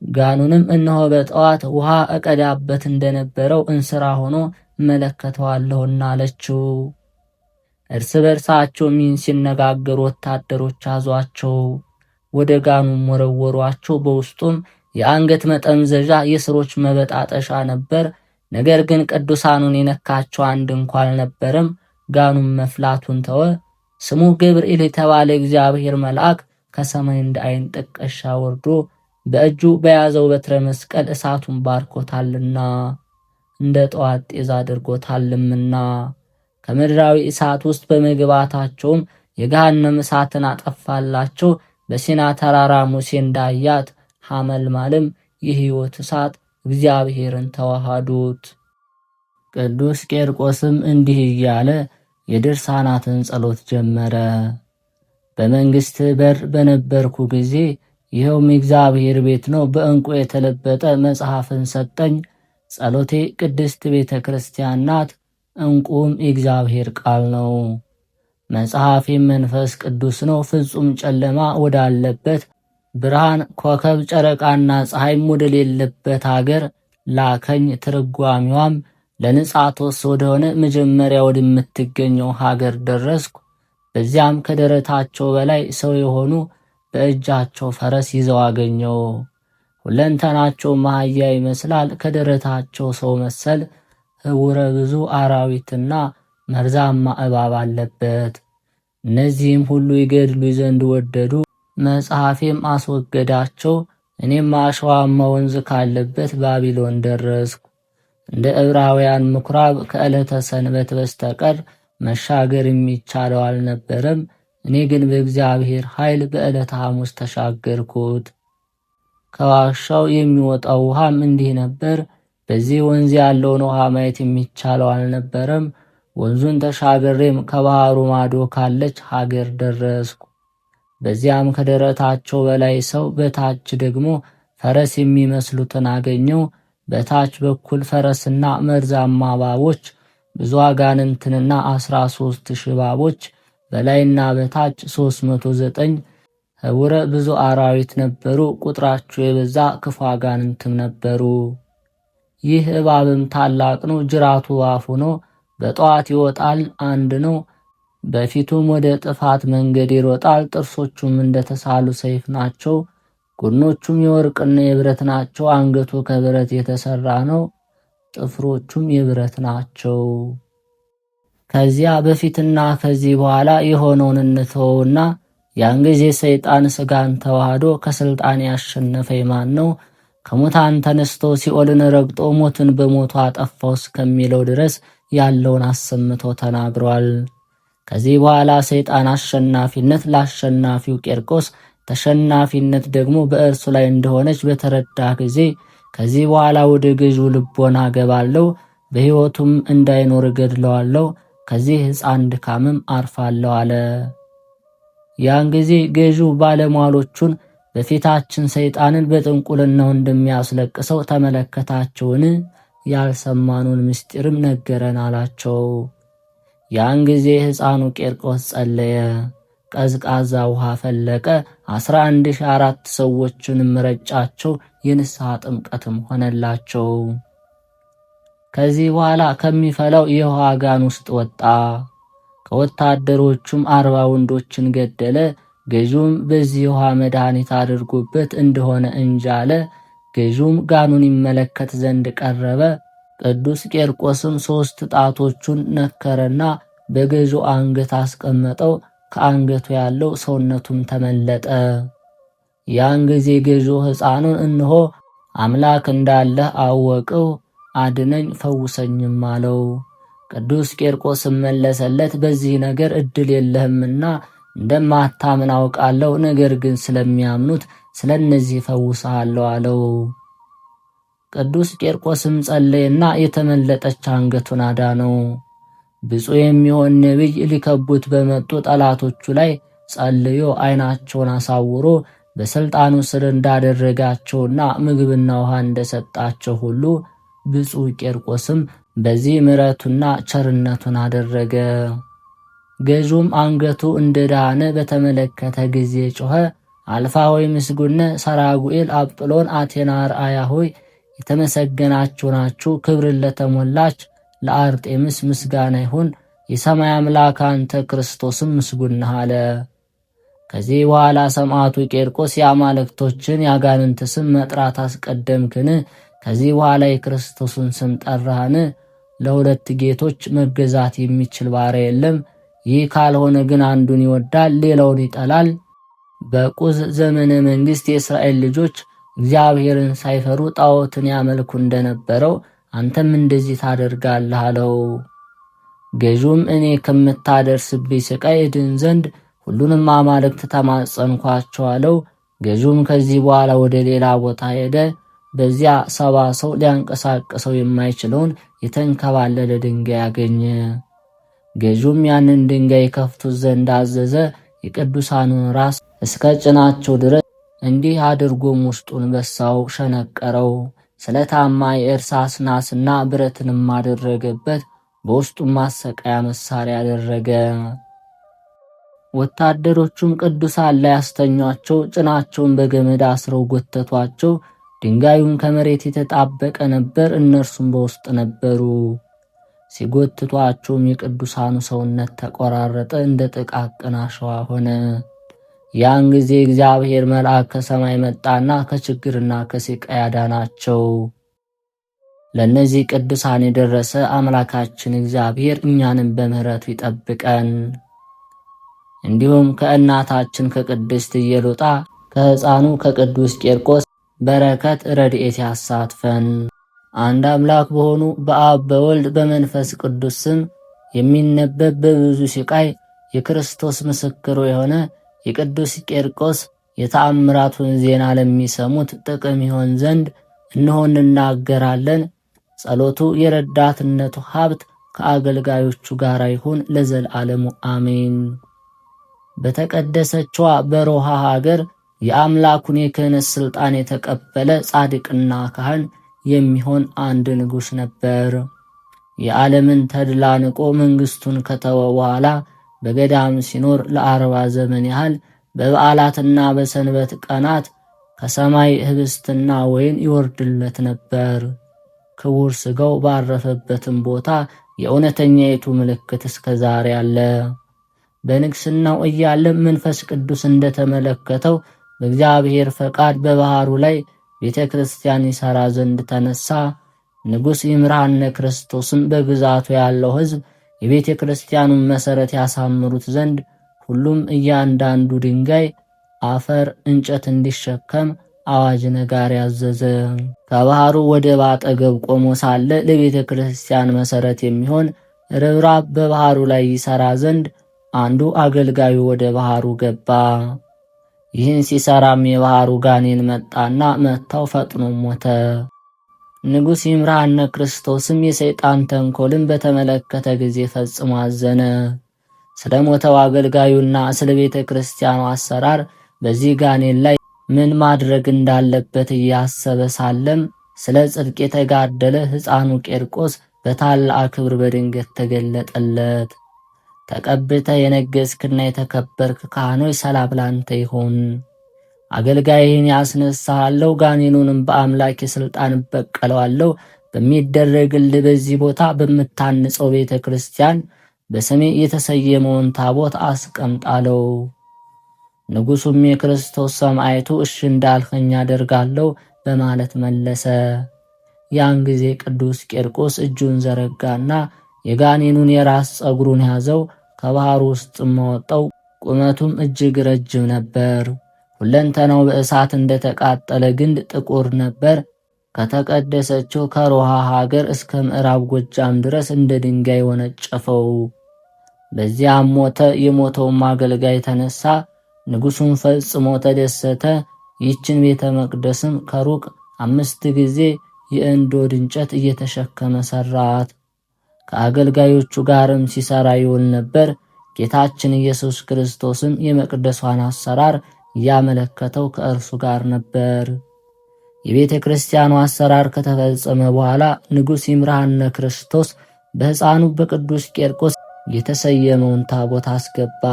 ጋኑንም እነሆ በጠዋት ውሃ እቀዳበት እንደነበረው እንስራ ሆኖ እመለከተዋለሁና አለችው። እርስ በርሳቸው ሚን ሲነጋገሩ ወታደሮች አዟቸው፣ ወደ ጋኑም ወረወሯቸው። በውስጡም የአንገት መጠምዘዣ የስሮች መበጣጠሻ ነበር። ነገር ግን ቅዱሳኑን የነካቸው አንድ እንኳ አልነበረም። ጋኑም መፍላቱን ተወ። ስሙ ገብርኤል የተባለ እግዚአብሔር መልአክ ከሰማይ እንደ ዓይን ጥቅሻ ወርዶ በእጁ በያዘው በትረ መስቀል እሳቱን ባርኮታልና እንደ ጠዋት ጤዛ አድርጎታልምና ከምድራዊ እሳት ውስጥ በመግባታቸውም የገሃነም እሳትን አጠፋላቸው። በሲና ተራራ ሙሴ እንዳያት ሐመልማልም የሕይወት እሳት እግዚአብሔርን ተዋሃዱት። ቅዱስ ቄርቆስም እንዲህ እያለ የድርሳናትን ጸሎት ጀመረ። በመንግሥት በር በነበርኩ ጊዜ ይኸውም የእግዚአብሔር ቤት ነው፣ በዕንቁ የተለበጠ መጽሐፍን ሰጠኝ። ጸሎቴ ቅድስት ቤተ ክርስቲያን ናት፣ ዕንቁም የእግዚአብሔር ቃል ነው። መጽሐፌም መንፈስ ቅዱስ ነው። ፍጹም ጨለማ ወዳለበት ብርሃን ኮከብ ጨረቃና ፀሐይም ወደሌለበት አገር ላከኝ። ትርጓሚዋም ለንጻቶስ ወደሆነ መጀመሪያ ወደምትገኘው ሀገር ደረስኩ። በዚያም ከደረታቸው በላይ ሰው የሆኑ በእጃቸው ፈረስ ይዘው አገኘው። ሁለንተናቸው ማህያ ይመስላል፣ ከደረታቸው ሰው መሰል ህውረ ብዙ አራዊትና መርዛማ እባብ አለበት። እነዚህም ሁሉ ይገድሉ ዘንድ ወደዱ። መጽሐፌም አስወገዳቸው። እኔም አሸዋማ ወንዝ ካለበት ባቢሎን ደረስኩ። እንደ ዕብራውያን ምኩራብ ከዕለተ ሰንበት በስተቀር መሻገር የሚቻለው አልነበረም። እኔ ግን በእግዚአብሔር ኃይል በዕለተ ሐሙስ ተሻገርኩት። ከዋሻው የሚወጣው ውሃም እንዲህ ነበር። በዚህ ወንዝ ያለውን ውሃ ማየት የሚቻለው አልነበረም። ወንዙን ተሻገሬም ከባህሩ ማዶ ካለች ሀገር ደረስኩ። በዚያም ከደረታቸው በላይ ሰው፣ በታች ደግሞ ፈረስ የሚመስሉትን አገኘው። በታች በኩል ፈረስና መርዛማ እባቦች፣ ብዙ አጋንንትንና 13,000 እባቦች በላይና በታች 309 ህቡረ ብዙ አራዊት ነበሩ። ቁጥራቸው የበዛ ክፉ አጋንንትም ነበሩ። ይህ እባብም ታላቅ ነው። ጅራቱ አፉ ነው። በጠዋት ይወጣል፣ አንድ ነው። በፊቱም ወደ ጥፋት መንገድ ይሮጣል። ጥርሶቹም እንደተሳሉ ሰይፍ ናቸው። ጎኖቹም የወርቅና የብረት ናቸው። አንገቱ ከብረት የተሰራ ነው። ጥፍሮቹም የብረት ናቸው። ከዚያ በፊትና ከዚህ በኋላ የሆነውን እንተወውና ያን ጊዜ ሰይጣን ሥጋን ተዋህዶ ከስልጣን ያሸነፈ ማን ነው? ከሙታን ተነስቶ ሲኦልን ረግጦ ሞትን በሞቱ አጠፋው እስከሚለው ድረስ ያለውን አሰምቶ ተናግሯል። ከዚህ በኋላ ሰይጣን አሸናፊነት ለአሸናፊው ቄርቆስ ተሸናፊነት ደግሞ በእርሱ ላይ እንደሆነች በተረዳ ጊዜ ከዚህ በኋላ ወደ ገዢው ልቦና ገባለሁ፣ በሕይወቱም እንዳይኖር እገድለዋለሁ፣ ከዚህ ሕፃን ድካምም አርፋለሁ አለ። ያን ጊዜ ገዢው ባለሟሎቹን በፊታችን ሰይጣንን በጥንቁልናው እንደሚያስለቅሰው ተመለከታቸውን? ያልሰማኑን ምስጢርም ነገረን አላቸው። ያን ጊዜ ሕፃኑ ቄርቆስ ጸለየ። ቀዝቃዛ ውሃ ፈለቀ። 11,004 ሰዎችንም ረጫቸው። የንስሐ ጥምቀትም ሆነላቸው። ከዚህ በኋላ ከሚፈላው የውሃ ጋን ውስጥ ወጣ። ከወታደሮቹም 40 ወንዶችን ገደለ። ገዥውም በዚህ ውሃ መድኃኒት አድርጎበት እንደሆነ እንጂ አለ። ገዥውም ጋኑን ይመለከት ዘንድ ቀረበ። ቅዱስ ቄርቆስም 3 ጣቶቹን ነከረና በገዢው አንገት አስቀመጠው። ከአንገቱ ያለው ሰውነቱም ተመለጠ። ያን ጊዜ ገዢው ሕፃኑን እነሆ አምላክ እንዳለህ አወቅው፣ አድነኝ ፈውሰኝም አለው። ቅዱስ ቄርቆስም መለሰለት፣ በዚህ ነገር ዕድል የለህምና እንደማታምን አውቃለሁ። ነገር ግን ስለሚያምኑት ስለ እነዚህ ፈውስሃለሁ አለው። ቅዱስ ቄርቆስም ጸለየና የተመለጠች አንገቱን አዳነው። ብፁዕ የሚሆን ነቢይ ሊከቡት በመጡ ጠላቶቹ ላይ ጸልዮ ዓይናቸውን አሳውሮ በሥልጣኑ ስር እንዳደረጋቸውና ምግብና ውሃ እንደሰጣቸው ሁሉ ብፁዕ ቄርቆስም በዚህ ምሕረቱና ቸርነቱን አደረገ። ገዥውም አንገቱ እንደዳነ በተመለከተ ጊዜ ጮኸ፣ አልፋ ሆይ ምስጉነ፣ ሰራጉኤል፣ አጵሎን፣ አቴና፣ አርአያ ሆይ የተመሰገናችሁ ናችሁ። ክብርን ለተሞላች ለአርጤምስ ምስጋና ይሁን። የሰማይ አምላክ አንተ ክርስቶስም ምስጉን ነህ አለ። ከዚህ በኋላ ሰማዕቱ ቄርቆስ የአማልክቶችን የአጋንንት ስም መጥራት አስቀደምክን? ከዚህ በኋላ የክርስቶስን ስም ጠራህን? ለሁለት ጌቶች መገዛት የሚችል ባሪያ የለም። ይህ ካልሆነ ግን አንዱን ይወዳል፣ ሌላውን ይጠላል። በቁዝ ዘመነ መንግሥት የእስራኤል ልጆች እግዚአብሔርን ሳይፈሩ ጣዖትን ያመልኩ እንደነበረው አንተም እንደዚህ ታደርጋለህ አለው። ገዥውም እኔ ከምታደርስብኝ ስቃይ እድን ዘንድ ሁሉንም አማልክት ተማጸንኳቸው አለው። ገዥውም ከዚህ በኋላ ወደ ሌላ ቦታ ሄደ። በዚያ 70 ሰው ሊያንቀሳቅሰው የማይችለውን የተንከባለለ ድንጋይ አገኘ። ገዥውም ያንን ድንጋይ ከፍቱት ዘንድ አዘዘ። የቅዱሳኑን ራስ እስከ ጭናቸው ድረስ እንዲህ አድርጎም ውስጡን በሳው፣ ሸነቀረው። ስለታማ የእርሳስ ናስና ብረትንም አደረገበት። በውስጡም ማሰቃያ መሳሪያ አደረገ። ወታደሮቹም ቅዱሳን ላይ ያስተኟቸው፣ ጭናቸውን በገመድ አስረው ጎተቷቸው። ድንጋዩን ከመሬት የተጣበቀ ነበር፣ እነርሱም በውስጥ ነበሩ። ሲጎትቷቸውም የቅዱሳኑ ሰውነት ተቆራረጠ፣ እንደ ጥቃቅን አሸዋ ሆነ። ያን ጊዜ እግዚአብሔር መልአክ ከሰማይ መጣና ከችግርና ከስቃይ አዳናቸው። ለእነዚህ ቅዱሳን የደረሰ አምላካችን እግዚአብሔር እኛንም በምሕረቱ ይጠብቀን። እንዲሁም ከእናታችን ከቅድስት ኢየሉጣ ከሕፃኑ ከቅዱስ ቄርቆስ በረከት ረድኤት ያሳትፈን። አንድ አምላክ በሆኑ በአብ በወልድ በመንፈስ ቅዱስ ስም የሚነበብ በብዙ ስቃይ የክርስቶስ ምስክሩ የሆነ የቅዱስ ቄርቆስ የተአምራቱን ዜና ለሚሰሙት ጥቅም ይሆን ዘንድ እነሆ እንናገራለን። ጸሎቱ የረዳትነቱ ሀብት ከአገልጋዮቹ ጋር ይሁን ለዘላለሙ አሜን። በተቀደሰችዋ በሮሃ ሀገር የአምላኩን የክህነት ሥልጣን የተቀበለ ጻድቅና ካህን የሚሆን አንድ ንጉሥ ነበር። የዓለምን ተድላ ንቆ መንግሥቱን ከተወ በኋላ በገዳም ሲኖር ለ40 ዘመን ያህል በበዓላትና በሰንበት ቀናት ከሰማይ ህብስትና ወይን ይወርድለት ነበር። ክቡር ሥጋው ባረፈበትም ቦታ የእውነተኛይቱ ምልክት እስከ ዛሬ አለ። በንግሥናው እያለ መንፈስ ቅዱስ እንደተመለከተው በእግዚአብሔር ፈቃድ በባህሩ ላይ ቤተ ክርስቲያን ይሠራ ዘንድ ተነሳ። ንጉሥ ይምርሃነ ክርስቶስም በግዛቱ ያለው ሕዝብ የቤተ ክርስቲያኑን መሠረት ያሳምሩት ዘንድ ሁሉም እያንዳንዱ ድንጋይ፣ አፈር፣ እንጨት እንዲሸከም አዋጅ ነጋሪ ያዘዘ። ከባህሩ ወደብ አጠገብ ቆሞ ሳለ ለቤተ ክርስቲያን መሠረት የሚሆን ርብራብ በባህሩ ላይ ይሠራ ዘንድ አንዱ አገልጋዩ ወደ ባህሩ ገባ። ይህን ሲሰራም የባህሩ ጋኔን መጣና መታው፣ ፈጥኖ ሞተ። ንጉሥ ይምርሃነ ክርስቶስም የሰይጣን ተንኮልን በተመለከተ ጊዜ ፈጽሞ አዘነ። ስለ ሞተው አገልጋዩና ስለ ቤተ ክርስቲያኑ አሰራር በዚህ ጋኔን ላይ ምን ማድረግ እንዳለበት እያሰበ ሳለም ስለ ጽድቅ የተጋደለ ሕፃኑ ቄርቆስ በታላቅ ክብር በድንገት ተገለጠለት። ተቀብተ የነገስክና የተከበርክ ካህኖይ ሰላም ላንተ ይሁን። አገልጋይህን ያስነሳለሁ፣ ጋኔኑንም በአምላክ የሥልጣን እበቀለዋለሁ። በሚደረግልህ በዚህ ቦታ በምታንጸው ቤተ ክርስቲያን በስሜ የተሰየመውን ታቦት አስቀምጣለው። ንጉሡም የክርስቶስ ሰማዕቱ እሺ እንዳልኸኝ አደርጋለሁ በማለት መለሰ። ያን ጊዜ ቅዱስ ቄርቆስ እጁን ዘረጋና የጋኔኑን የራስ ጸጉሩን ያዘው፣ ከባህሩ ውስጥ መወጣው። ቁመቱም እጅግ ረጅም ነበር። ሁለንተናው በእሳት እንደተቃጠለ ግንድ ጥቁር ነበር። ከተቀደሰችው ከሮሃ ሀገር እስከ ምዕራብ ጎጃም ድረስ እንደ ድንጋይ ወነጨፈው። በዚያም ሞተ። የሞተውም አገልጋይ ተነሳ። ንጉሡም ፈጽሞ ተደሰተ። ይህችን ቤተ መቅደስም ከሩቅ 5 ጊዜ የእንዶድ እንጨት እየተሸከመ ሰራት። ከአገልጋዮቹ ጋርም ሲሰራ ይውል ነበር። ጌታችን ኢየሱስ ክርስቶስም የመቅደሷን አሰራር እያመለከተው ከእርሱ ጋር ነበር። የቤተ ክርስቲያኑ አሰራር ከተፈጸመ በኋላ ንጉሥ ይምርሃነ ክርስቶስ በሕፃኑ በቅዱስ ቄርቆስ የተሰየመውን ታቦት አስገባ።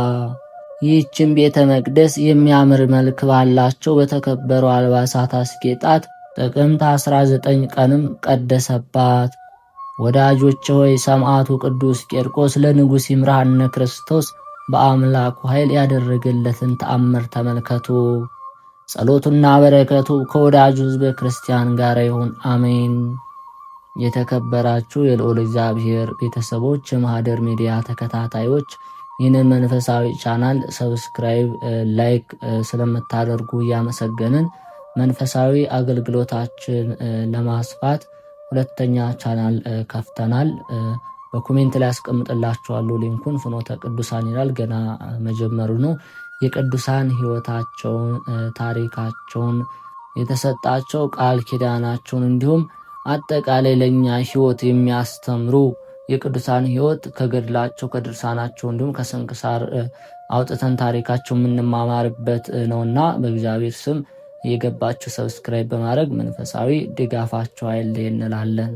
ይህችን ቤተ መቅደስ የሚያምር መልክ ባላቸው በተከበሩ አልባሳት አስጌጣት። ጥቅምት 19 ቀንም ቀደሰባት። ወዳጆች ሆይ ሰማዕቱ ቅዱስ ቄርቆስ ለንጉሥ ይምርሃነ ክርስቶስ በአምላኩ ኃይል ያደረገለትን ተአምር ተመልከቱ። ጸሎቱና በረከቱ ከወዳጁ ሕዝበ ክርስቲያን ጋር ይሁን፣ አሜን። የተከበራችሁ የልዑል እግዚአብሔር ቤተሰቦች፣ የማኅደር ሚዲያ ተከታታዮች ይህንን መንፈሳዊ ቻናል ሰብስክራይብ፣ ላይክ ስለምታደርጉ እያመሰገንን መንፈሳዊ አገልግሎታችን ለማስፋት ሁለተኛ ቻናል ከፍተናል። በኮሜንት ላይ አስቀምጥላችኋለሁ ሊንኩን። ፍኖተ ቅዱሳን ይላል። ገና መጀመሩ ነው። የቅዱሳን ሕይወታቸውን፣ ታሪካቸውን፣ የተሰጣቸው ቃል ኪዳናቸውን እንዲሁም አጠቃላይ ለኛ ሕይወት የሚያስተምሩ የቅዱሳን ሕይወት ከገድላቸው ከድርሳናቸው እንዲሁም ከስንክሳር አውጥተን ታሪካቸው የምንማማርበት ነውና በእግዚአብሔር ስም እየገባችሁ ሰብስክራይብ በማድረግ መንፈሳዊ ድጋፋቸው አይለየን እንላለን።